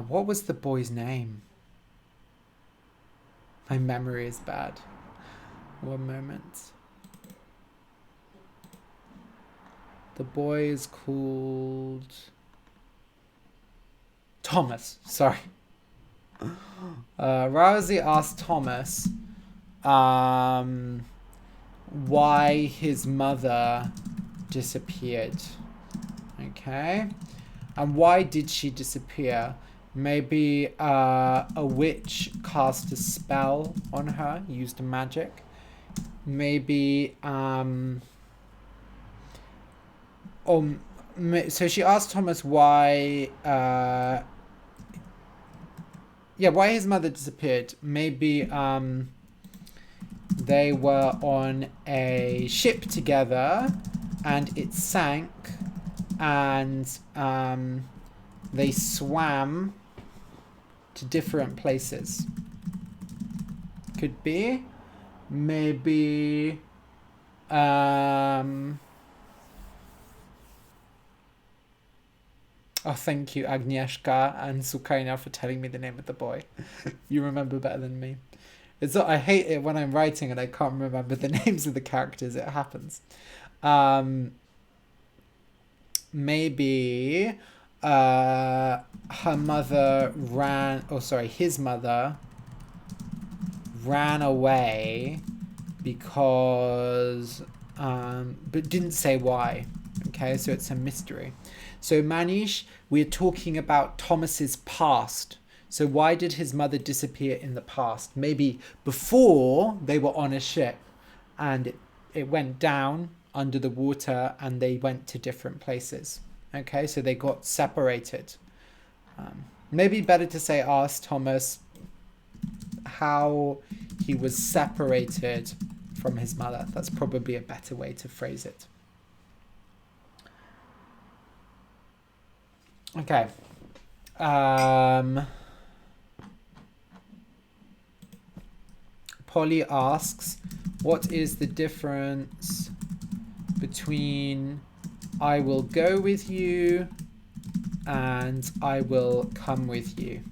what was the boy's name? My memory is bad. One moment. The boy is called Thomas. Sorry. Rarity asked Thomas why his mother disappeared. Okay. And why did she disappear? Maybe a witch cast a spell on her, used magic. Maybe so she asked Thomas why why his mother disappeared. Maybe they were on a ship together and it sank, and they swam to different places. Could be. Maybe Oh, thank you, Agnieszka and Sukaina, for telling me the name of the boy. You remember better than me. It's not, I hate it when I'm writing and I can't remember the names of the characters. It happens. Maybe her mother ran, oh sorry, his mother ran away because, but didn't say why. Okay, so it's a mystery. So Manish, we're talking about Thomas's past. So why did his mother disappear in the past? Maybe before they were on a ship and it went down under the water and they went to different places. Okay, so they got separated. Maybe better to say ask Thomas how he was separated from his mother. That's probably a better way to phrase it. Okay. Polly asks, what is the difference between I will go with you and I will come with you?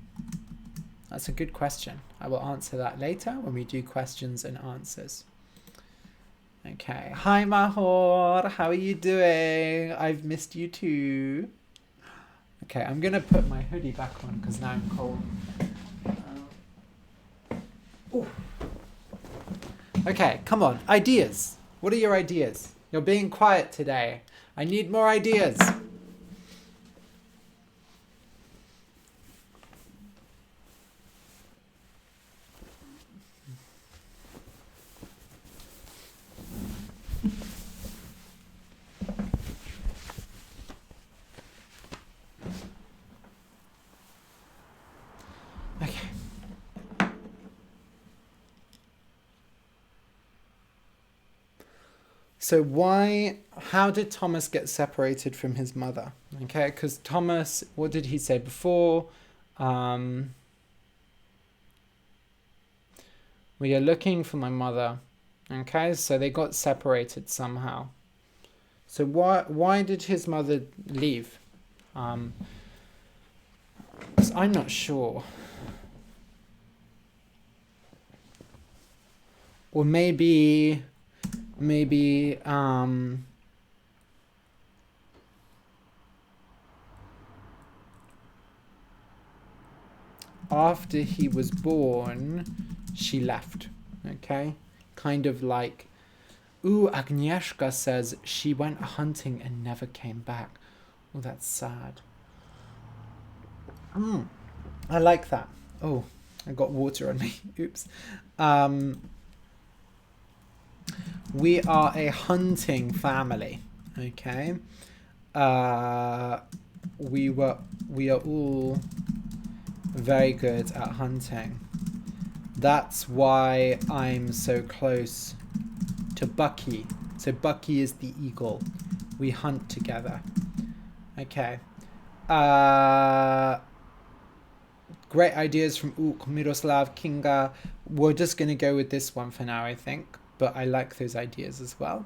That's a good question. I will answer that later when we do questions and answers. Okay. Hi, Mahor. How are you doing? I've missed you too. Okay, I'm going to put my hoodie back on because now I'm cold. Okay, come on. Ideas. What are your ideas? You're being quiet today. I need more ideas. Okay. So how did Thomas get separated from his mother? Okay, because Thomas, what did he say before? We are looking for my mother. Okay, so they got separated somehow. So why did his mother leave? 'Cause I'm not sure. Or maybe after he was born, she left. Okay, kind of like, Agnieszka says she went hunting and never came back. Oh, that's sad. I like that. Oh, I got water on me. Oops. We are a hunting family. Okay. We are all very good at hunting. That's why I'm so close to Bucky. So Bucky is the eagle. We hunt together. Okay. Great ideas from Ook, Miroslav, Kinga. We're just going to go with this one for now, I think. But I like those ideas as well.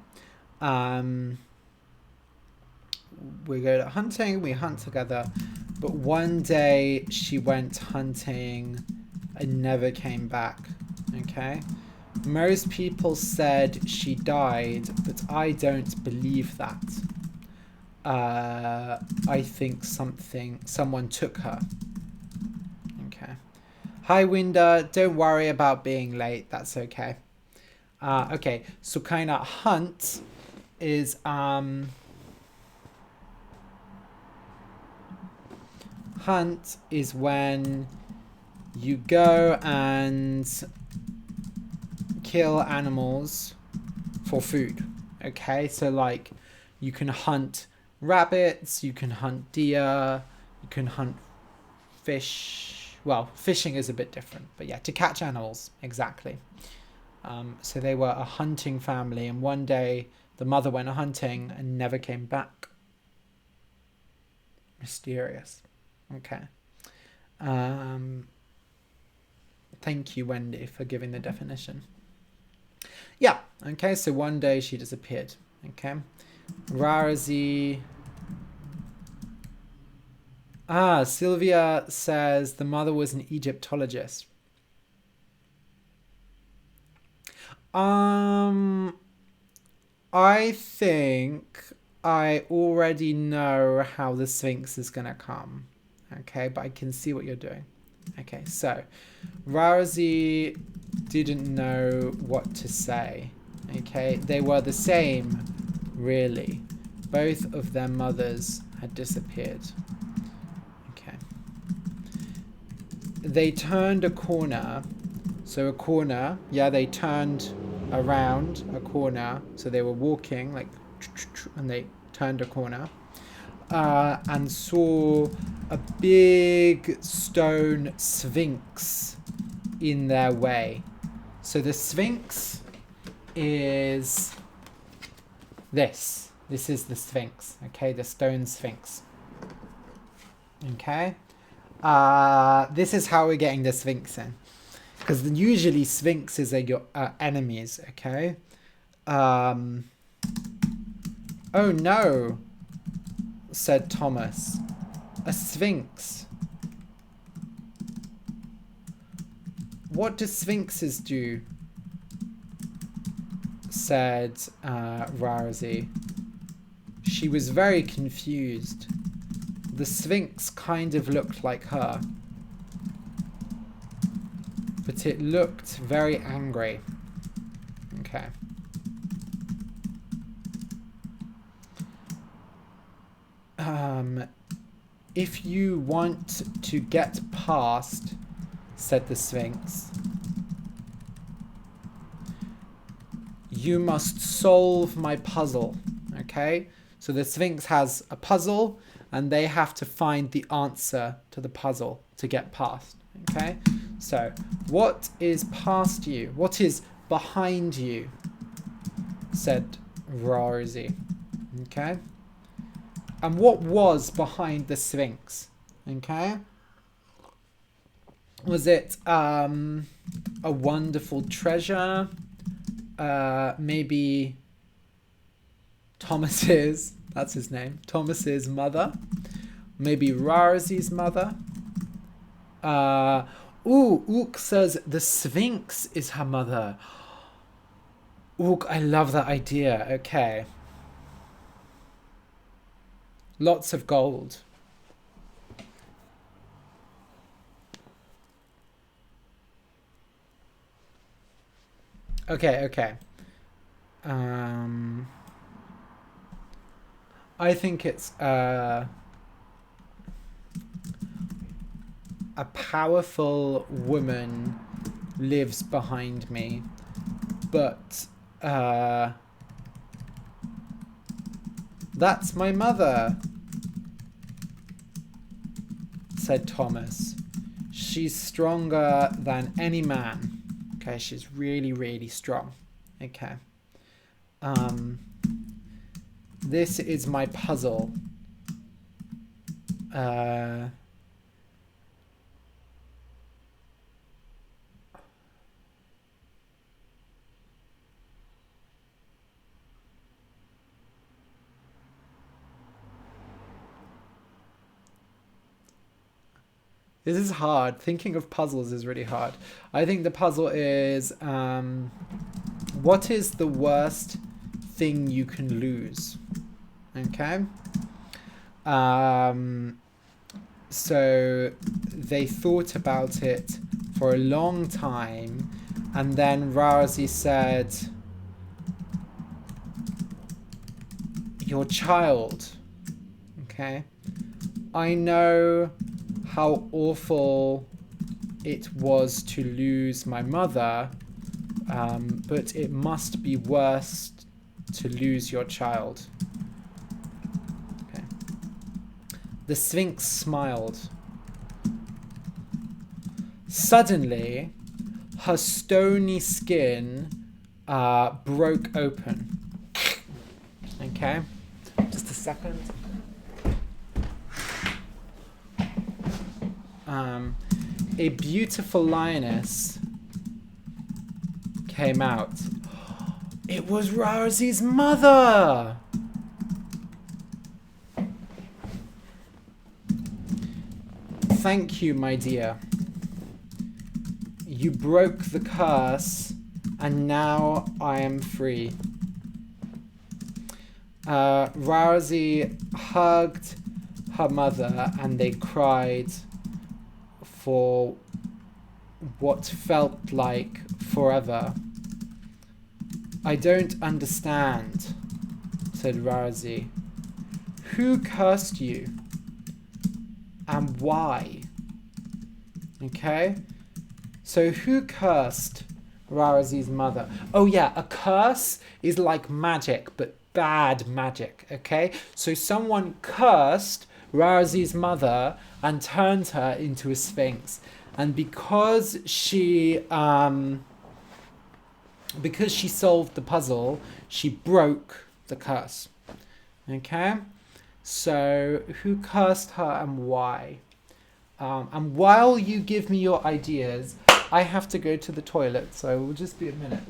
We go to hunting, we hunt together. But one day she went hunting and never came back. Okay? Most people said she died, but I don't believe that. I think someone took her. Okay. Hi, Winda. Don't worry about being late. That's okay. Okay. So kind of hunt is when you go and kill animals for food. Okay, so like you can hunt rabbits, you can hunt deer, you can hunt fish. Well, fishing is a bit different, but yeah, to catch animals, exactly. So they were a hunting family, and one day the mother went hunting and never came back. Mysterious. Okay. Thank you, Wendy, for giving the definition. Yeah, okay, so one day she disappeared. Okay. Rarazi. Sylvia says the mother was an Egyptologist. I think I already know how the Sphinx is going to come. Okay, but I can see what you're doing. Okay, so Rousey didn't know what to say. Okay, they were the same, really. Both of their mothers had disappeared. Okay. They turned a corner. So a corner, yeah, they turned around a corner. So they were walking, like, and they turned a corner. And saw a big stone sphinx in their way. So the sphinx is this. This is the sphinx, okay? The stone sphinx. Okay? This is how we're getting the sphinx in. Because usually sphinxes are your enemies, okay? Oh no, said Thomas. A sphinx. What do sphinxes do? Said Rousey. She was very confused. The sphinx kind of looked like her. But it looked very angry. Okay. If you want to get past, said the Sphinx, you must solve my puzzle. Okay? So the Sphinx has a puzzle and they have to find the answer to the puzzle to get past. Okay? So, what is past you? What is behind you? Said Rosie. Okay? And what was behind the Sphinx? Okay? Was it a wonderful treasure? Maybe Thomas's, that's his name, Thomas's mother? Maybe Rosie's mother? Ook says the Sphinx is her mother. Ook, I love that idea. Okay. Lots of gold. Okay. I think it's a powerful woman lives behind me, but that's my mother, said Thomas. She's stronger than any man. Okay, she's really, really strong. Okay. This is my puzzle. This is hard. Thinking of puzzles is really hard. I think the puzzle is, what is the worst thing you can lose? Okay. So they thought about it for a long time, and then Rousey said, your child. Okay. I know how awful it was to lose my mother, but it must be worse to lose your child. Okay. The Sphinx smiled. Suddenly, her stony skin broke open. Okay, just a second. A beautiful lioness came out. It was Rosie's mother! thank you, my dear. You broke the curse, and now I am free. Rousey hugged her mother, and they cried for what felt like forever. I don't understand, said Rousey. Who cursed you? And why? Okay? So who cursed Rousey's mother? Oh yeah, a curse is like magic, but bad magic, okay? So someone cursed Rousey's mother and turned her into a sphinx. And because she solved the puzzle, she broke the curse. Okay? So who cursed her and why? And while you give me your ideas, I have to go to the toilet, so it will just be a minute.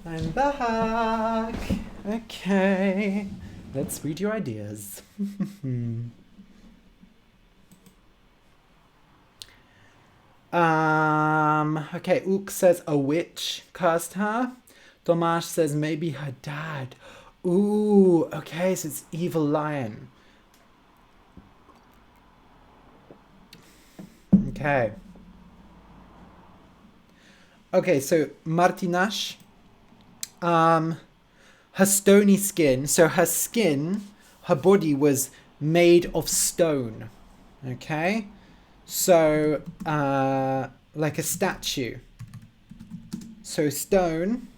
I'm back. Okay. Let's read your ideas. Okay, Ook says a witch cursed her. Tomasz says maybe her dad. Ooh, okay, so it's evil lion. Okay. Okay, so Martinash, her stony skin, so her skin, her body was made of stone, okay? So, like a statue. So stone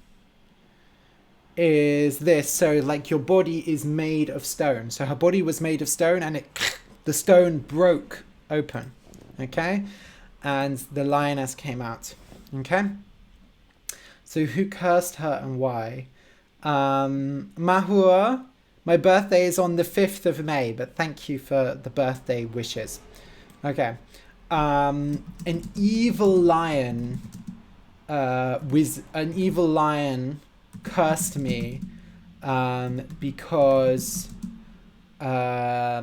is this, so like your body is made of stone. So her body was made of stone and the stone broke open, okay? And the lioness came out, okay? So who cursed her and why? Mahua, my birthday is on the 5th of May, but thank you for the birthday wishes. Okay. An evil lion cursed me because I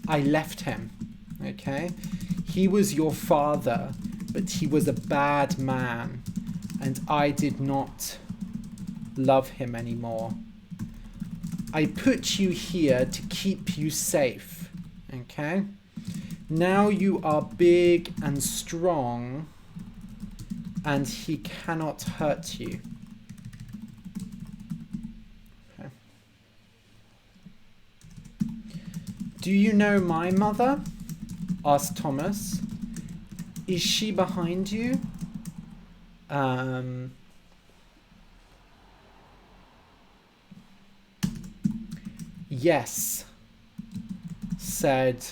left him. Okay? He was your father, but he was a bad man, and I did not love him anymore. I put you here to keep you safe. Okay? Now you are big and strong, and he cannot hurt you. Okay. Do you know my mother? Asked Thomas. Is she behind you? Yes, said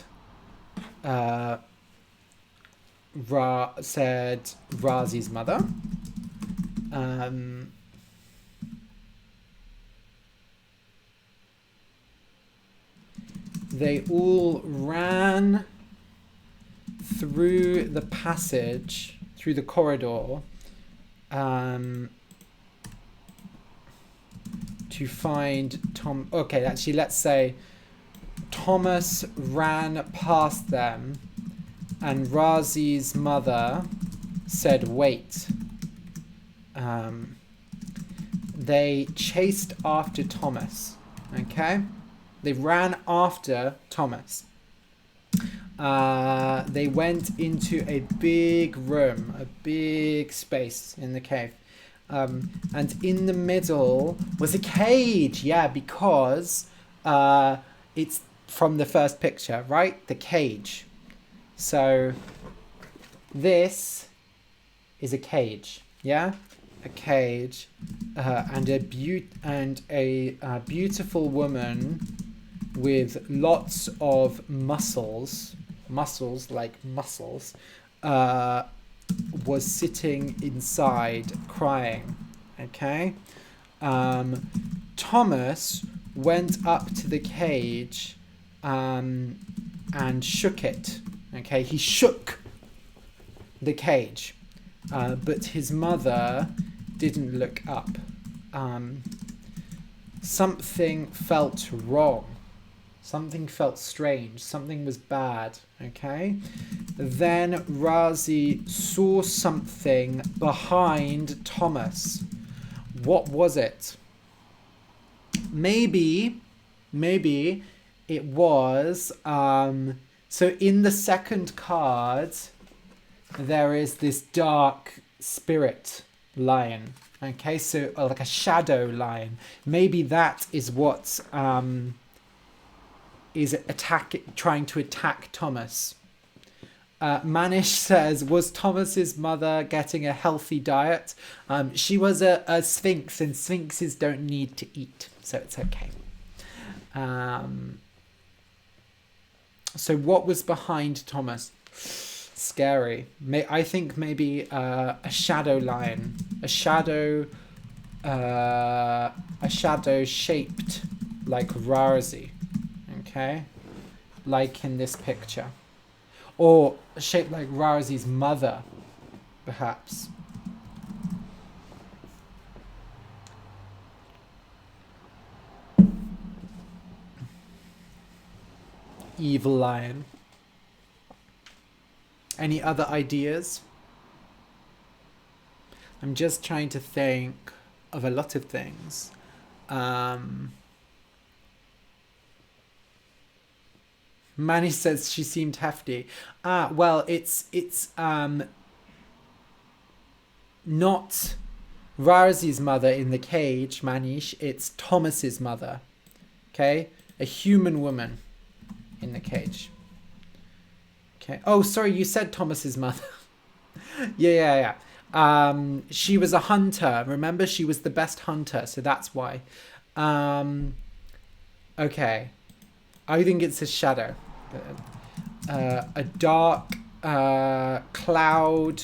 Razi's mother. They all ran through the passage, through the corridor, to find Tom. Okay, actually, let's say Thomas ran past them and Razi's mother said, wait. They chased after Thomas, okay? They ran after Thomas. They went into a big room, a big space in the cave. And in the middle was a cage. Yeah, because it's from the first picture, right? The cage. So this is a cage. Yeah, a cage, and a beautiful woman with lots of muscles like muscles, was sitting inside crying. Okay. Thomas went up to the cage and shook it. Okay, he shook the cage, but his mother didn't look up. Something felt wrong. Something felt strange. Something was bad. Okay. Then Razi saw something behind Thomas. What was it? Maybe it was so in the second card there is this dark spirit lion. Okay, so like a lion. Maybe that is what is trying to attack Thomas. Manish says, was Thomas's mother getting a healthy diet? She was a sphinx, and sphinxes don't need to eat, so it's okay. So what was behind Thomas? Scary. I think maybe a shadow lion, a shadow shaped like Razi. Okay, like in this picture, or shaped like Razi's mother, perhaps. Evil lion. Any other ideas? I'm just trying to think of a lot of things. Manny says she seemed hefty. Well, it's not Razi's mother in the cage, Manish. It's Thomas's mother. Okay, a human woman in the cage. Okay. Oh, sorry, you said Thomas's mother. yeah. She was a hunter. Remember, she was the best hunter, so that's why. Okay. I think it's a shadow. A dark cloud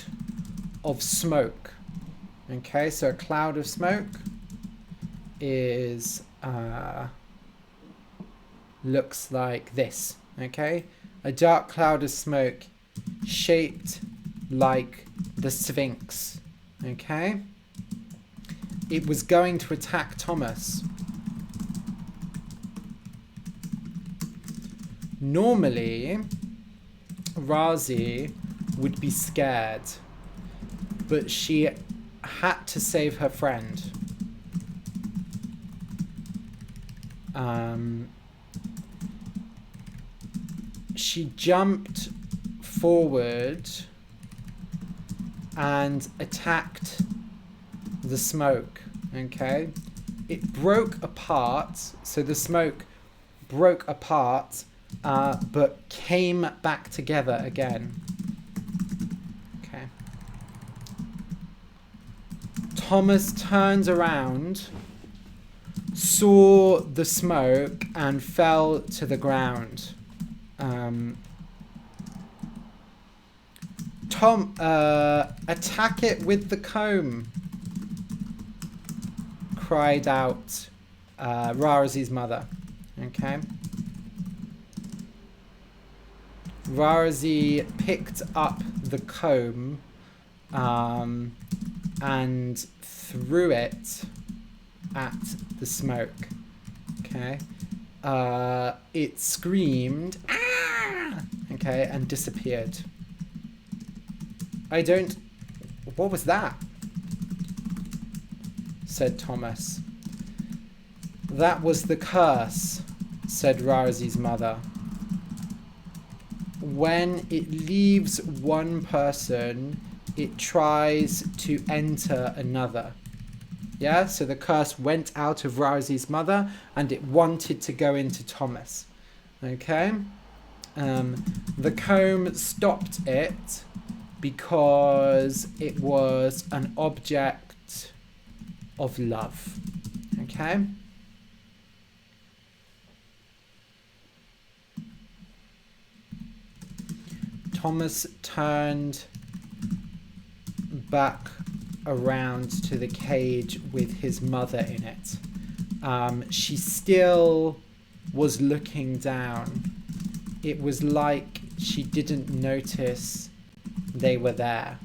of smoke. Okay, so a cloud of smoke is looks like this. Okay, a dark cloud of smoke shaped like the Sphinx. Okay, it was going to attack Thomas. Normally, Razi would be scared, but she had to save her friend. She jumped forward and attacked the smoke. Okay, it broke apart, so the smoke broke apart, but came back together again. Okay. Thomas turned around, saw the smoke, and fell to the ground. Tom, attack it with the comb, cried out Rarazi's mother. Okay. Rarazi picked up the comb and threw it at the smoke. Okay. It screamed, "Ah!" Okay, and disappeared. What was that? Said Thomas. That was the curse, said Rarazi's mother. When it leaves one person, it tries to enter another. Yeah, so the curse went out of Rarazi's mother and it wanted to go into Thomas. Okay? The comb stopped it because it was an object of love. Okay? Thomas turned back around to the cage with his mother in it. She still was looking down. It was like she didn't notice they were there.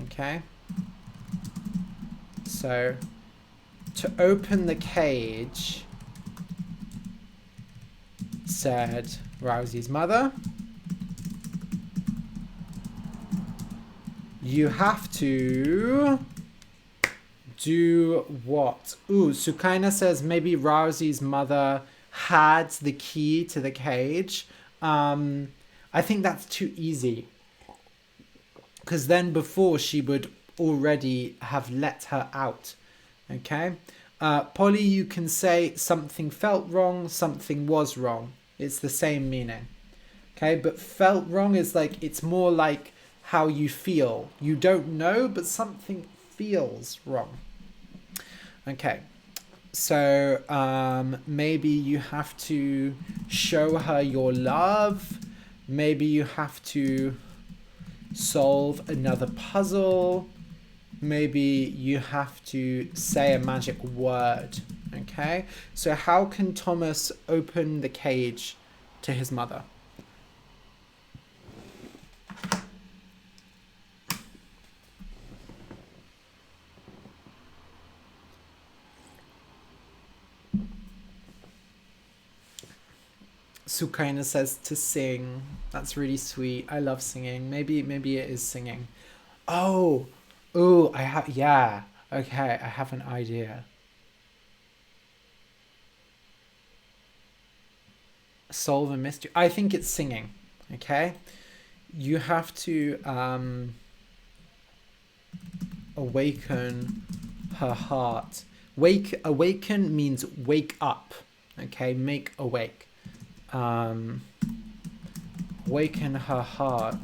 Okay? So, to open the cage, said Rarazi's mother, you have to do what? Ooh, Sukaina says maybe Rarazi's mother had the key to the cage. I think that's too easy. Because then before she would already have let her out. Okay? Polly, you can say something felt wrong, something was wrong. It's the same meaning. Okay? But felt wrong is like, it's more like how you feel. You don't know, but something feels wrong. Okay. So maybe you have to show her your love. Maybe you have to solve another puzzle. Maybe you have to say a magic word. Okay? So how can Thomas open the cage to his mother? Sukaina says to sing. That's really sweet. I love singing. Maybe it is singing. Oh, I have, yeah. Okay, I have an idea. Solve a mystery. I think it's singing. Okay? You have to awaken her heart. Awaken means wake up. Okay? Make awake. Awaken her heart,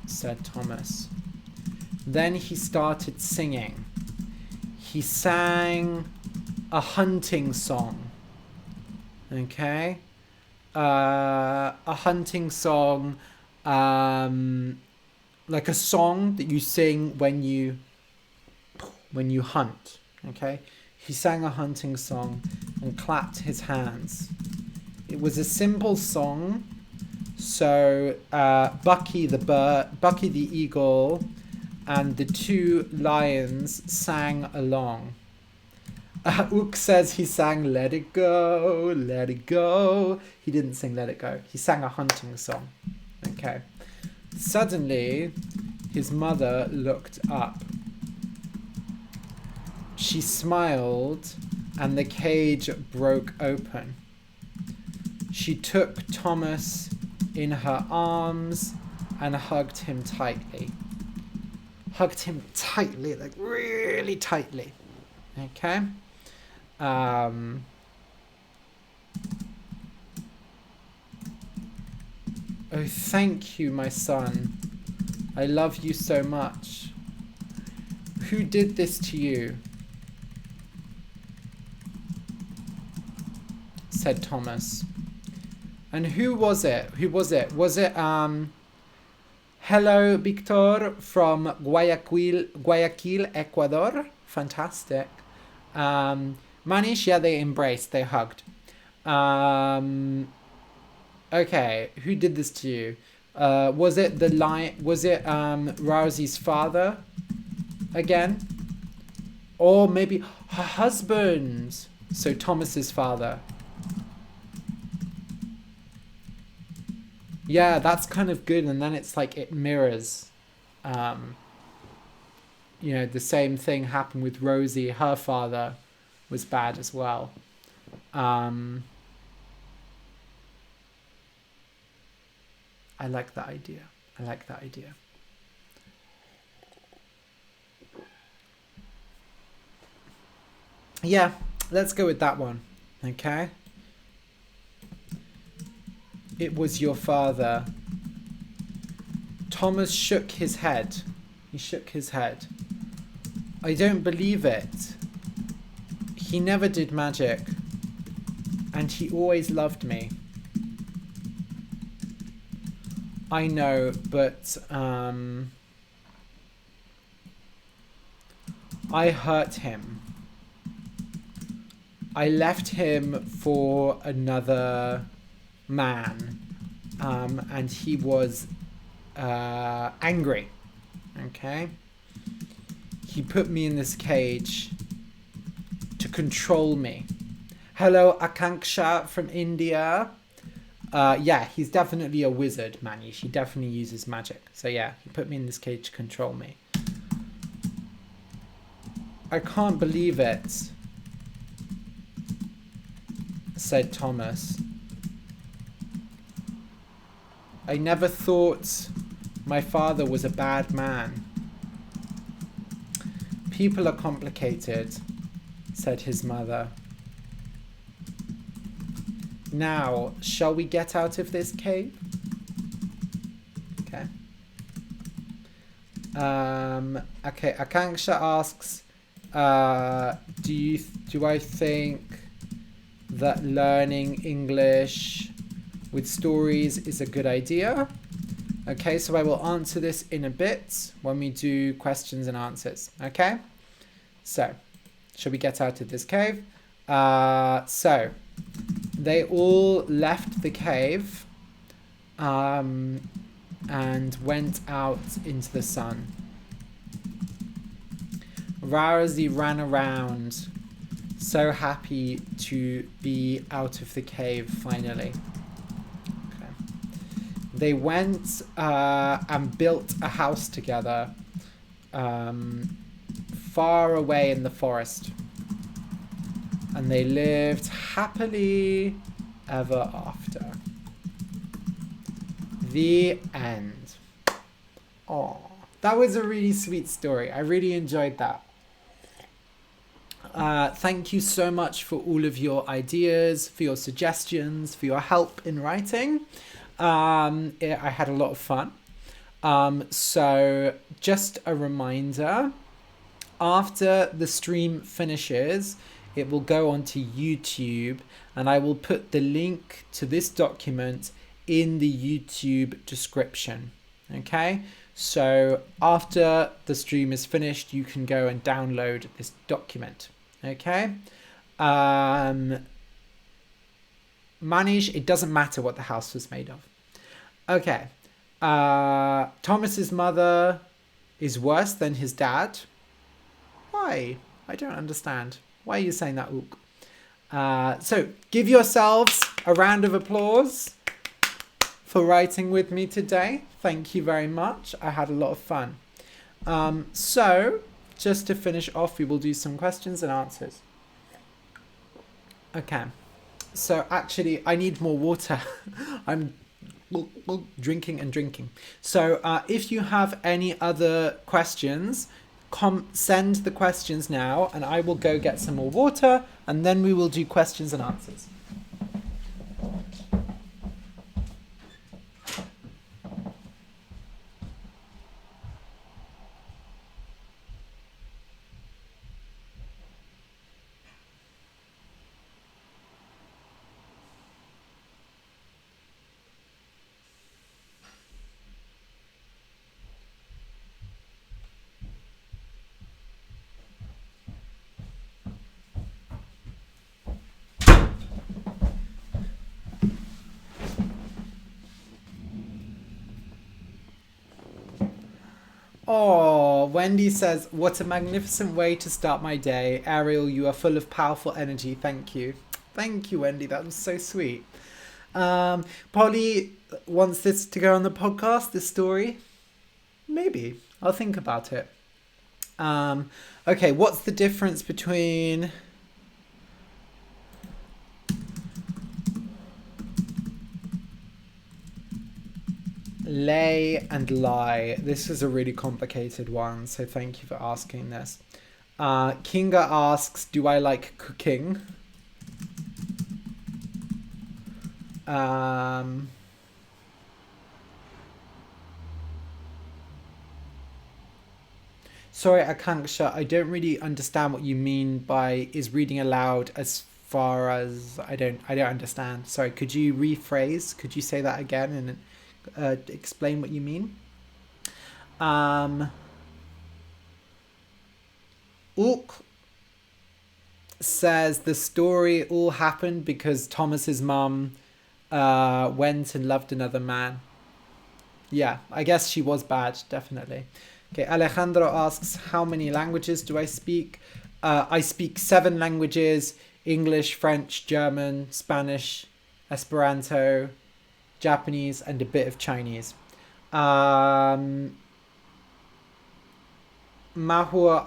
said Thomas. Then he started singing. He sang a hunting song. Okay? A hunting song, like a song that you sing when you hunt. Okay? He sang a hunting song and clapped his hands. It was a simple song. So Bucky the eagle, and the two lions sang along. Ook says he sang "Let It Go, Let It Go." He didn't sing "Let It Go." He sang a hunting song. Okay. Suddenly, his mother looked up. She smiled, and the cage broke open. She took Thomas in her arms and hugged him tightly. Hugged him tightly, like really tightly. Okay? Oh, thank you, my son. I love you so much. Who did this to you? Said Thomas. And who was it? Who was it? Was it Hello Victor from Guayaquil, Ecuador? Fantastic. Manish, yeah, they embraced, they hugged. Okay, who did this to you? Was it Rousey's father again? Or maybe her husband. So Thomas's father. Yeah, that's kind of good, and then it's like it mirrors. You know, the same thing happened with Rosie. Her father was bad as well. I like that idea. I like that idea. Yeah, let's go with that one. Okay. It was your father. Thomas shook his head. He shook his head. I don't believe it. He never did magic. And he always loved me. I know, but I hurt him. I left him for another man, and he was angry. Okay, he put me in this cage to control me. Hello, Akanksha from India. Yeah, he's definitely a wizard, Manish. He definitely uses magic. So yeah, he put me in this cage to control me. I can't believe it, said Thomas. I never thought my father was a bad man. People are complicated, said his mother. Now, shall we get out of this cave? Okay. Okay, Akanksha asks, do I think that learning English with stories is a good idea? Okay, so I will answer this in a bit when we do questions and answers. Okay? So, shall we get out of this cave? So, they all left the cave and went out into the sun. Rousey ran around, so happy to be out of the cave finally. Okay. They went and built a house together far away in the forest. And they lived happily ever after. The end. Oh, that was a really sweet story. I really enjoyed that. Thank you so much for all of your ideas, for your suggestions, for your help in writing. I had a lot of fun. So just a reminder, after the stream finishes, it will go onto YouTube, and I will put the link to this document in the YouTube description. Okay, so after the stream is finished, you can go and download this document. Okay, Manish, it doesn't matter what the house was made of. Okay, Thomas's mother is worse than his dad. Why? I don't understand. Why are you saying that, Ook? So give yourselves a round of applause for writing with me today. Thank you very much. I had a lot of fun. So just to finish off, we will do some questions and answers. Okay. So actually, I need more water. I'm drinking and drinking. So if you have any other questions, send the questions now, and I will go get some more water, and then we will do questions and answers. Oh, Wendy says, what a magnificent way to start my day. Ariel, you are full of powerful energy. Thank you. Thank you, Wendy. That was so sweet. Polly wants this to go on the podcast, this story. Maybe. I'll think about it. Okay, what's the difference between lay and lie? This is a really complicated one, so thank you for asking this. Kinga asks, do I like cooking? Sorry, Akanksha, I don't really understand what you mean by is reading aloud as far as I don't understand. Sorry, could you rephrase? Could you say that again and explain what you mean? Ook says the story all happened because Thomas's mum went and loved another man. Yeah, I guess she was bad, definitely. Okay, Alejandro asks, how many languages do I speak? I speak 7 languages: English, French, German, Spanish, Esperanto, Japanese, and a bit of Chinese. Mahua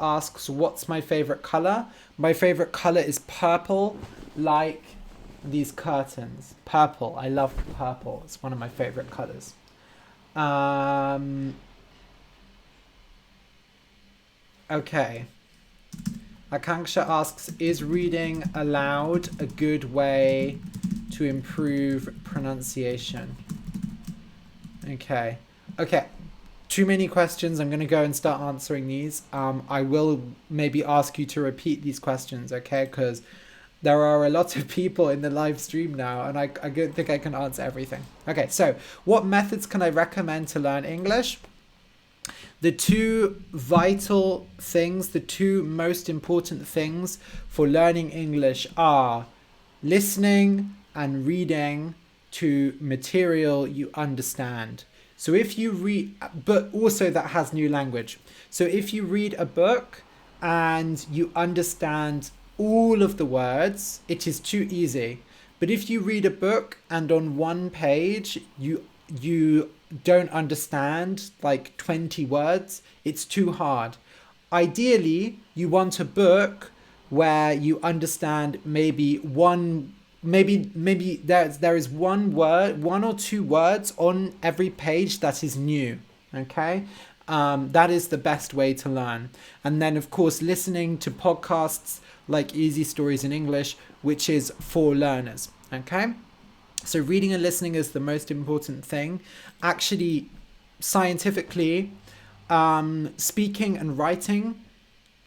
asks, what's my favorite color? My favorite color is purple, like these curtains. Purple. I love purple. It's one of my favorite colors. Okay. Akanksha asks, is reading aloud a good way to improve pronunciation? Okay. Too many questions. I'm going to go and start answering these. I will maybe ask you to repeat these questions, okay? Because there are a lot of people in the live stream now, and I don't think I can answer everything. Okay, so what methods can I recommend to learn English? The two vital things, the two most important things for learning English are listening and reading to material you understand. So if you read, but also that has new language. So if you read a book and you understand all of the words, it is too easy. But if you read a book and on one page you don't understand like 20 words, it's too hard. Ideally, you want a book where you understand maybe there is one word, 1 or 2 words on every page that is new. Okay, that is the best way to learn. And then of course listening to podcasts like Easy Stories in English, which is for learners. Okay, so reading and listening is the most important thing. Actually, scientifically, speaking and writing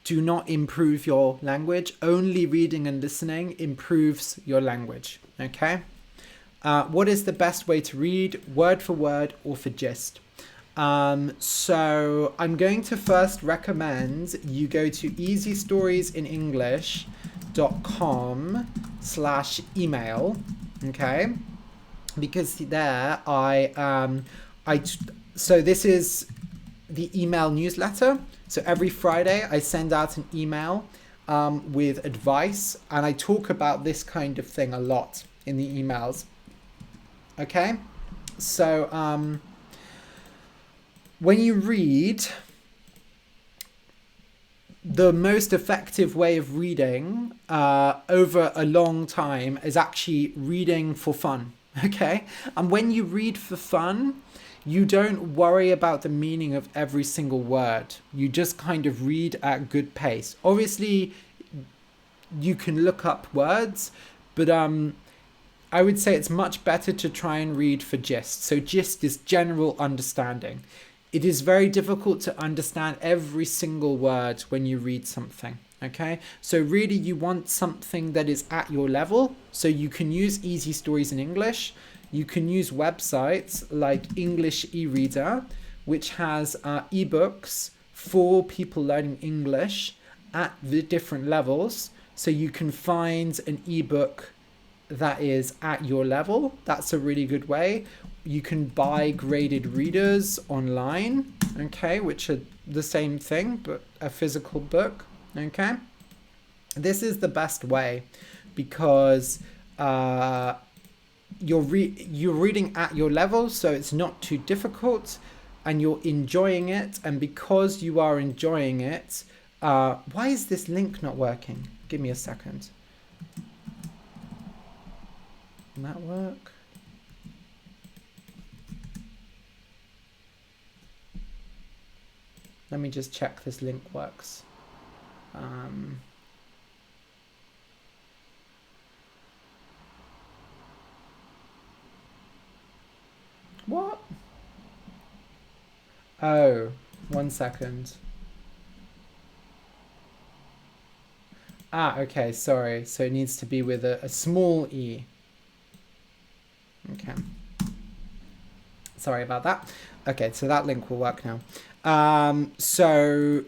do not improve your language. Only reading and listening improves your language. Okay. What is the best way to read? Word for word or for gist? So I'm going to first recommend you go to easystoriesinenglish.com/email. Okay. Because there so this is the email newsletter. So every Friday I send out an email with advice, and I talk about this kind of thing a lot in the emails. Okay, so when you read, the most effective way of reading over a long time is actually reading for fun. Okay, and when you read for fun, you don't worry about the meaning of every single word. You just kind of read at good pace. Obviously, you can look up words, but I would say it's much better to try and read for gist. So gist is general understanding. It is very difficult to understand every single word when you read something. Okay, so really you want something that is at your level. So you can use Easy Stories in English. You can use websites like English eReader, which has ebooks for people learning English at the different levels. So you can find an ebook that is at your level. That's a really good way. You can buy graded readers online, okay, which are the same thing, but a physical book. Okay, this is the best way because you're reading at your level, so it's not too difficult, and you're enjoying it. And because you are enjoying it, why is this link not working? Give me a second. Can that work? Let me just check this link works. What? Oh, 1 second. Okay, sorry. So it needs to be with a small e. Okay. Sorry about that. Okay, so that link will work now. So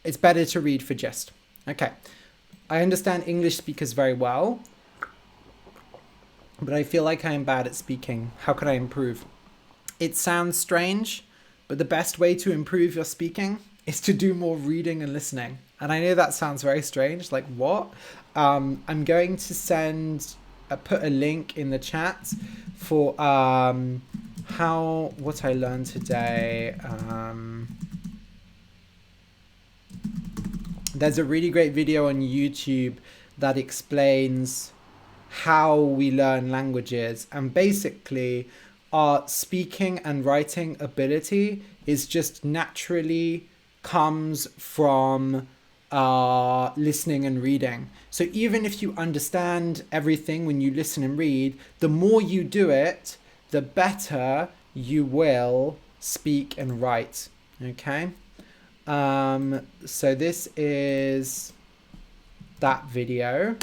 it's better to read for gist. Okay. I understand English speakers very well, but I feel like I am bad at speaking. How could I improve? It sounds strange, but the best way to improve your speaking is to do more reading and listening. And I know that sounds very strange, like what? I'm going to put a link in the chat for what I learned today. There's a really great video on YouTube that explains how we learn languages, and basically our speaking and writing ability is just naturally comes from listening and reading. So even if you understand everything when you listen and read, the more you do it, the better you will speak and write. Okay. So this is that video.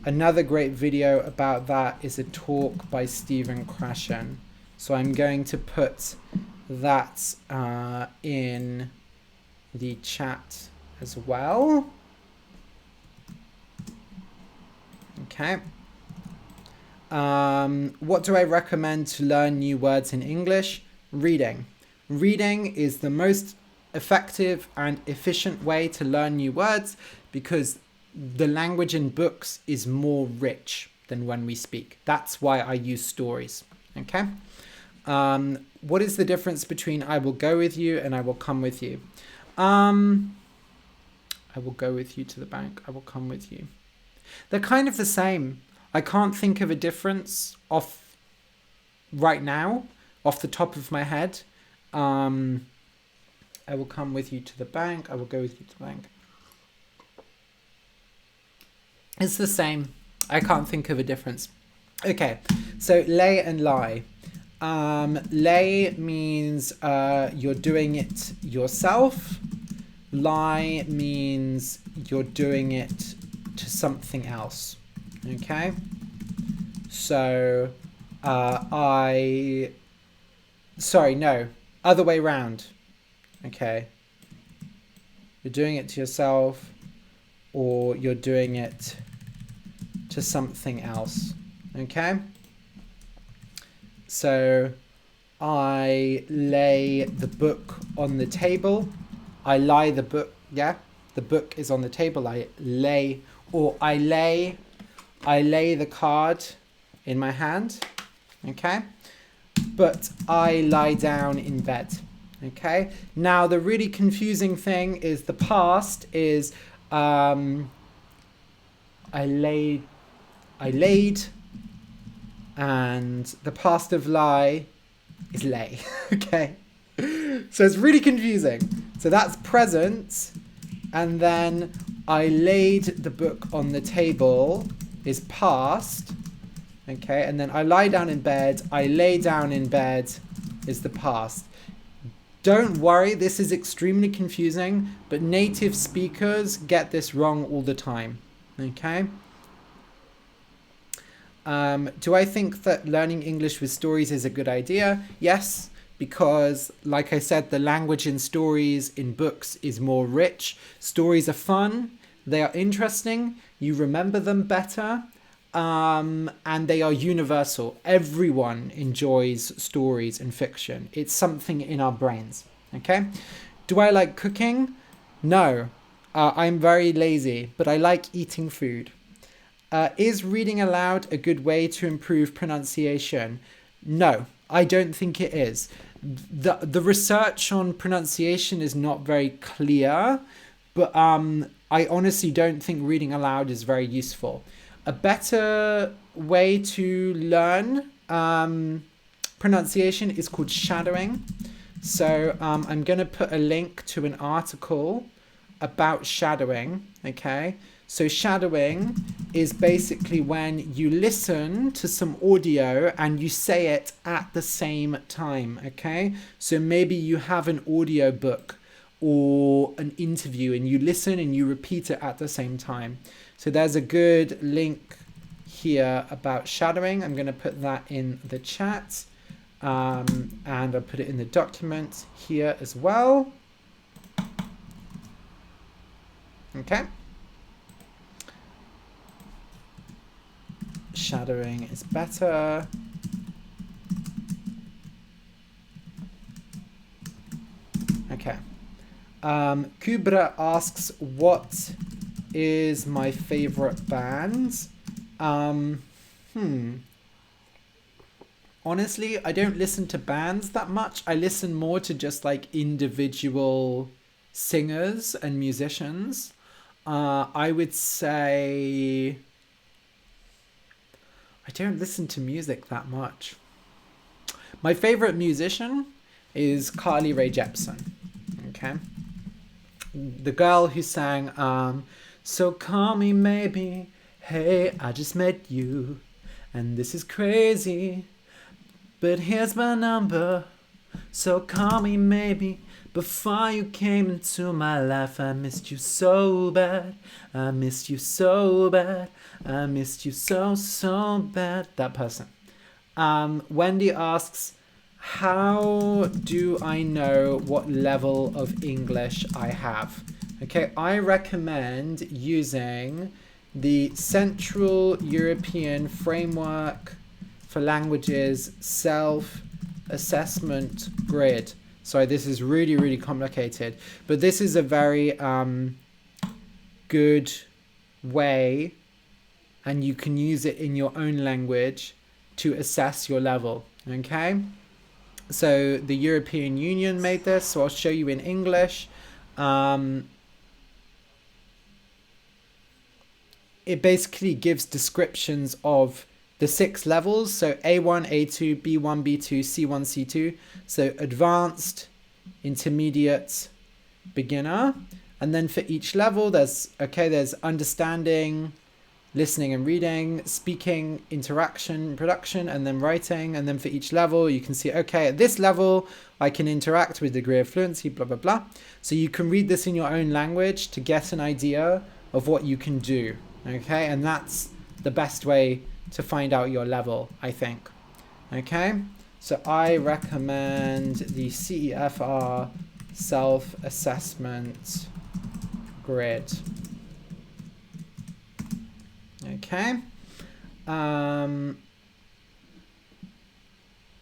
Another great video about that is a talk by Stephen Krashen. So I'm going to put that in the chat as well. Okay. What do I recommend to learn new words in English? Reading. Reading is the most effective and efficient way to learn new words because the language in books is more rich than when we speak. That's why I use stories. Okay. What is the difference between I will go with you and I will come with you? I will go with you to the bank. I will come with you. They're kind of the same. I can't think of a difference right now, off the top of my head. I will come with you to the bank. I will go with you to the bank. It's the same. I can't think of a difference. Okay, so lay and lie. Lay means you're doing it yourself. Lie means you're doing it to something else. Okay? So, other way round. Okay? You're doing it to yourself, or you're doing it to something else. Okay? So, I lay the book on the table. I lie the book, yeah? The book is on the table. I lay the card in my hand, okay? But I lie down in bed, okay? Now, the really confusing thing is the past is I laid, and the past of lie is lay, okay? So it's really confusing. So that's present, and then I laid the book on the table is past, okay? And then I lie down in bed, I lay down in bed is the past. Don't worry, this is extremely confusing, but native speakers get this wrong all the time, okay? Do I think that learning English with stories is a good idea? Yes, because like I said, the language in stories in books is more rich. Stories are fun, they are interesting, you remember them better. and they are universal. Everyone enjoys stories and fiction. It's something in our brains. Okay. Do I like cooking? No. I'm very lazy, but I like eating food. Is reading aloud a good way to improve pronunciation? No, I don't think it is. The research on pronunciation is not very clear, but I honestly don't think reading aloud is very useful. A better way to learn pronunciation is called shadowing. So I'm going to put a link to an article about shadowing, okay? So shadowing is basically when you listen to some audio and you say it at the same time, okay? So maybe you have an audio book or an interview and you listen and you repeat it at the same time. So there's a good link here about shadowing. I'm going to put that in the chat, and I'll put it in the document here as well. Okay. Shadowing is better. Okay. Kubra asks, what is my favorite band? Honestly, I don't listen to bands that much. I listen more to just like individual singers and musicians. I would say I don't listen to music that much. My favorite musician is Carly Rae Jepsen. Okay. The girl who sang So Call Me Maybe, hey, I just met you, and this is crazy, but here's my number, so call me maybe. Before you came into my life, I missed you so bad. I missed you so bad. I missed you so, so bad. That person. Wendy asks, how do I know what level of English I have? Okay, I recommend using the Central European Framework for Languages Self-Assessment Grid. Sorry, this is really, really complicated, but this is a very good way, and you can use it in your own language to assess your level, okay? So the European Union made this, so I'll show you in English. It basically gives descriptions of the 6 levels, so A1, A2, B1, B2, C1, C2. So advanced, intermediate, beginner. And then for each level, there's understanding, listening and reading, speaking, interaction, production, and then writing. And then for each level, you can see, okay, at this level, I can interact with degree of fluency, blah, blah, blah. So you can read this in your own language to get an idea of what you can do, okay? And that's the best way to find out your level, I think. Okay, so I recommend the CEFR self-assessment grid. Okay.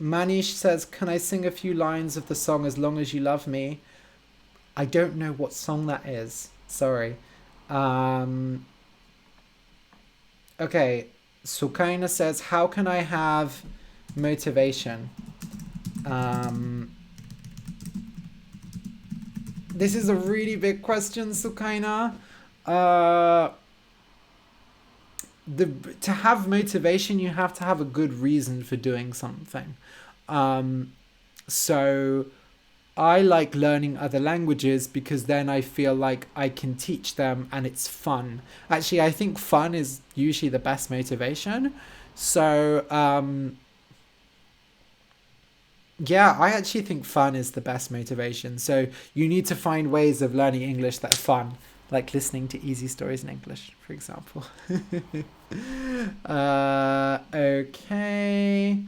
Manish says, can I sing a few lines of the song As Long As You Love Me? I don't know what song that is. Sorry. Okay. Sukaina says, how can I have motivation? This is a really big question, Sukaina. To have motivation, you have to have a good reason for doing something. So I like learning other languages because then I feel like I can teach them and it's fun. Actually, I think fun is usually the best motivation. So, yeah, I actually think fun is the best motivation. So you need to find ways of learning English that are fun, like listening to easy stories in English, for example. Okay.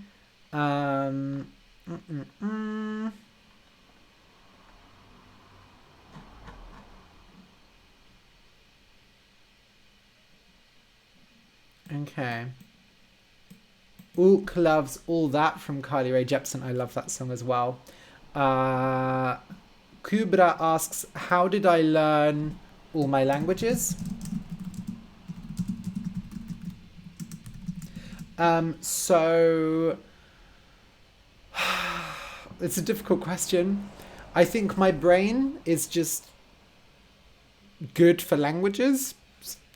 Okay. Ook loves All That from Carly Rae Jepsen. I love that song as well. Kubra asks, how did I learn all my languages? So it's a difficult question. I think my brain is just good for languages.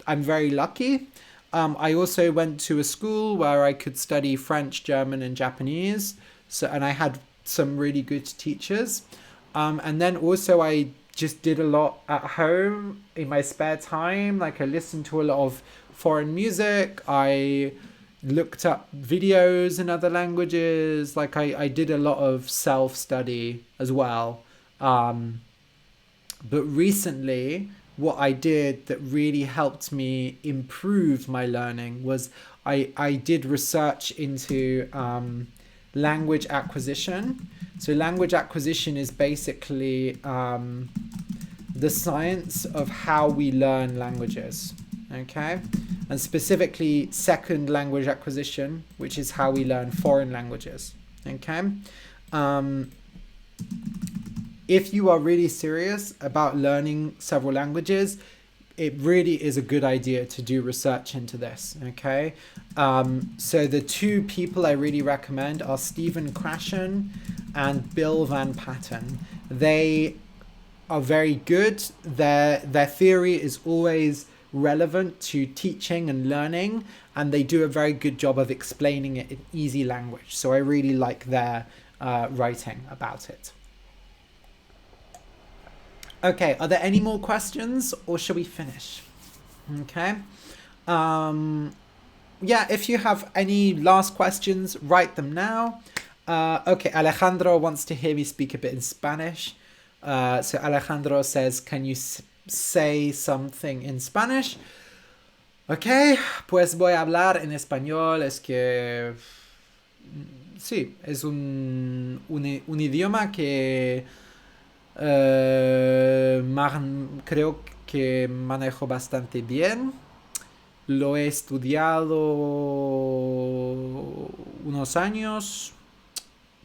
I'm very lucky. I also went to a school where I could study French, German, and Japanese. And I had some really good teachers. And then also I just did a lot at home in my spare time. Like I listened to a lot of foreign music. I looked up videos in other languages. Like I did a lot of self-study as well. But recently, what I did that really helped me improve my learning was I did research into language acquisition. So language acquisition is basically the science of how we learn languages, okay? And specifically second language acquisition, which is how we learn foreign languages, okay? If you are really serious about learning several languages, it really is a good idea to do research into this, okay? So the two people I really recommend are Stephen Krashen and Bill Van Patten. They are very good. Their theory is always relevant to teaching and learning, and they do a very good job of explaining it in easy language. So I really like their writing about it. Okay, are there any more questions or shall we finish? Okay. Yeah, if you have any last questions, write them now. Okay, Alejandro wants to hear me speak a bit in Spanish. So Alejandro says, can you say something in Spanish? Ok, pues voy a hablar en español. Es que sí, es un idioma que creo que manejo bastante bien. Lo he estudiado unos años,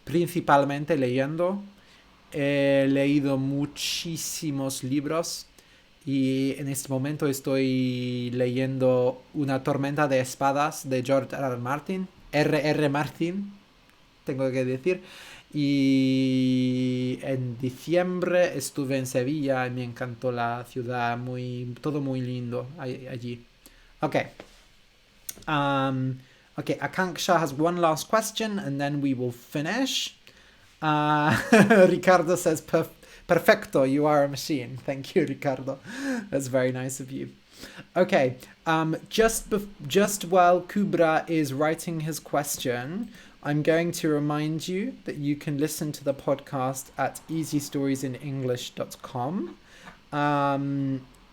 principalmente leyendo. He leído muchísimos libros y en este momento estoy leyendo Una tormenta de espadas de George R. Martin. R.R. Martin, tengo que decir. Y en diciembre estuve en Sevilla y me encantó la ciudad, todo muy lindo allí. Okay. Okay, Akanksha has one last question and then we will finish. Ricardo says, perfecto, you are a machine. Thank you, Ricardo. That's very nice of you. Okay, just while Kubra is writing his question, I'm going to remind you that you can listen to the podcast at easystoriesinenglish.com.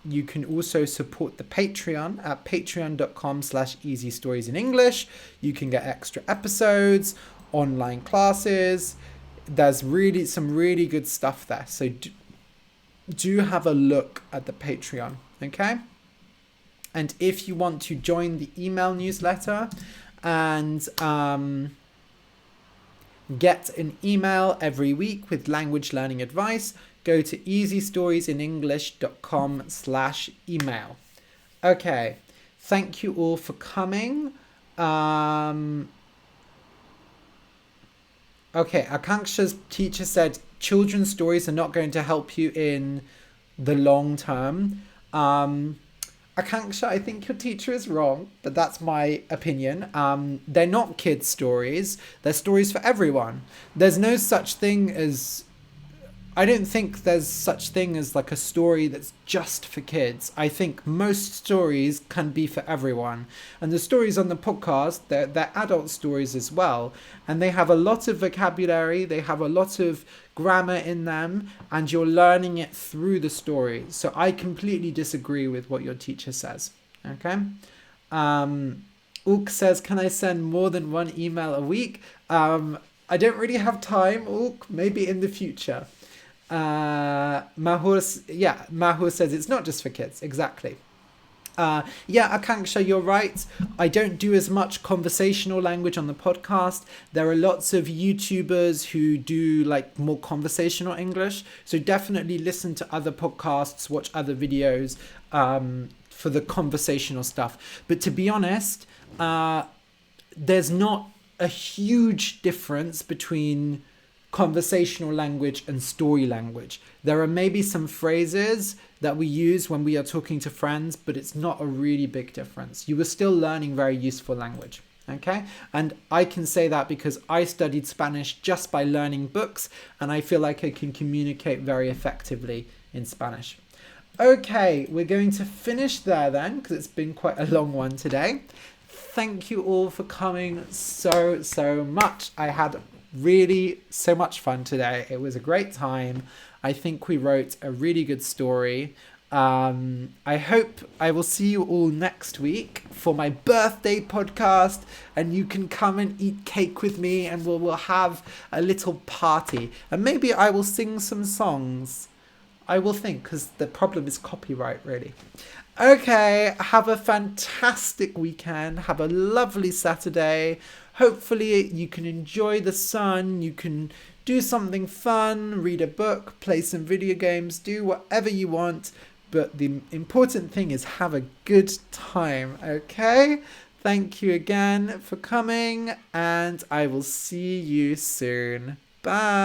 You can also support the Patreon at patreon.com/easystoriesinenglish. You can get extra episodes, online classes. There's some really good stuff there. So do have a look at the Patreon, okay? And if you want to join the email newsletter and get an email every week with language learning advice, go to easystoriesinenglish.com/email. Okay, thank you all for coming. Okay, Akanksha's teacher said children's stories are not going to help you in the long term. Akanksha, I think your teacher is wrong, but that's my opinion. They're not kids' stories. They're stories for everyone. There's no such thing as... I don't think there's such thing as like a story that's just for kids. I think most stories can be for everyone. And the stories on the podcast, they're adult stories as well. And they have a lot of vocabulary, they have a lot of grammar in them, and you're learning it through the story. So I completely disagree with what your teacher says. Okay? Ook says, can I send more than one email a week? I don't really have time, Ook. Maybe in the future. Mahur says it's not just for kids. Exactly. Yeah, Akanksha, you're right. I don't do as much conversational language on the podcast. There are lots of YouTubers who do like more conversational English. So definitely listen to other podcasts, watch other videos for the conversational stuff. But to be honest, there's not a huge difference between conversational language and story language. There are maybe some phrases that we use when we are talking to friends, but it's not a really big difference. You are still learning very useful language. Okay? And I can say that because I studied Spanish just by learning books, and I feel like I can communicate very effectively in Spanish. Okay, we're going to finish there then, because it's been quite a long one today. Thank you all for coming so much. I had really so much fun today. It was a great time. I think we wrote a really good story. I hope I will see you all next week for my birthday podcast, and you can come and eat cake with me, and we'll have a little party, and maybe I will sing some songs. I will think, because the problem is copyright, really. Okay, have a fantastic weekend. Have a lovely Saturday. Hopefully you can enjoy the sun. You can do something fun, read a book, play some video games, do whatever you want. But the important thing is have a good time, okay? Thank you again for coming, and I will see you soon. Bye.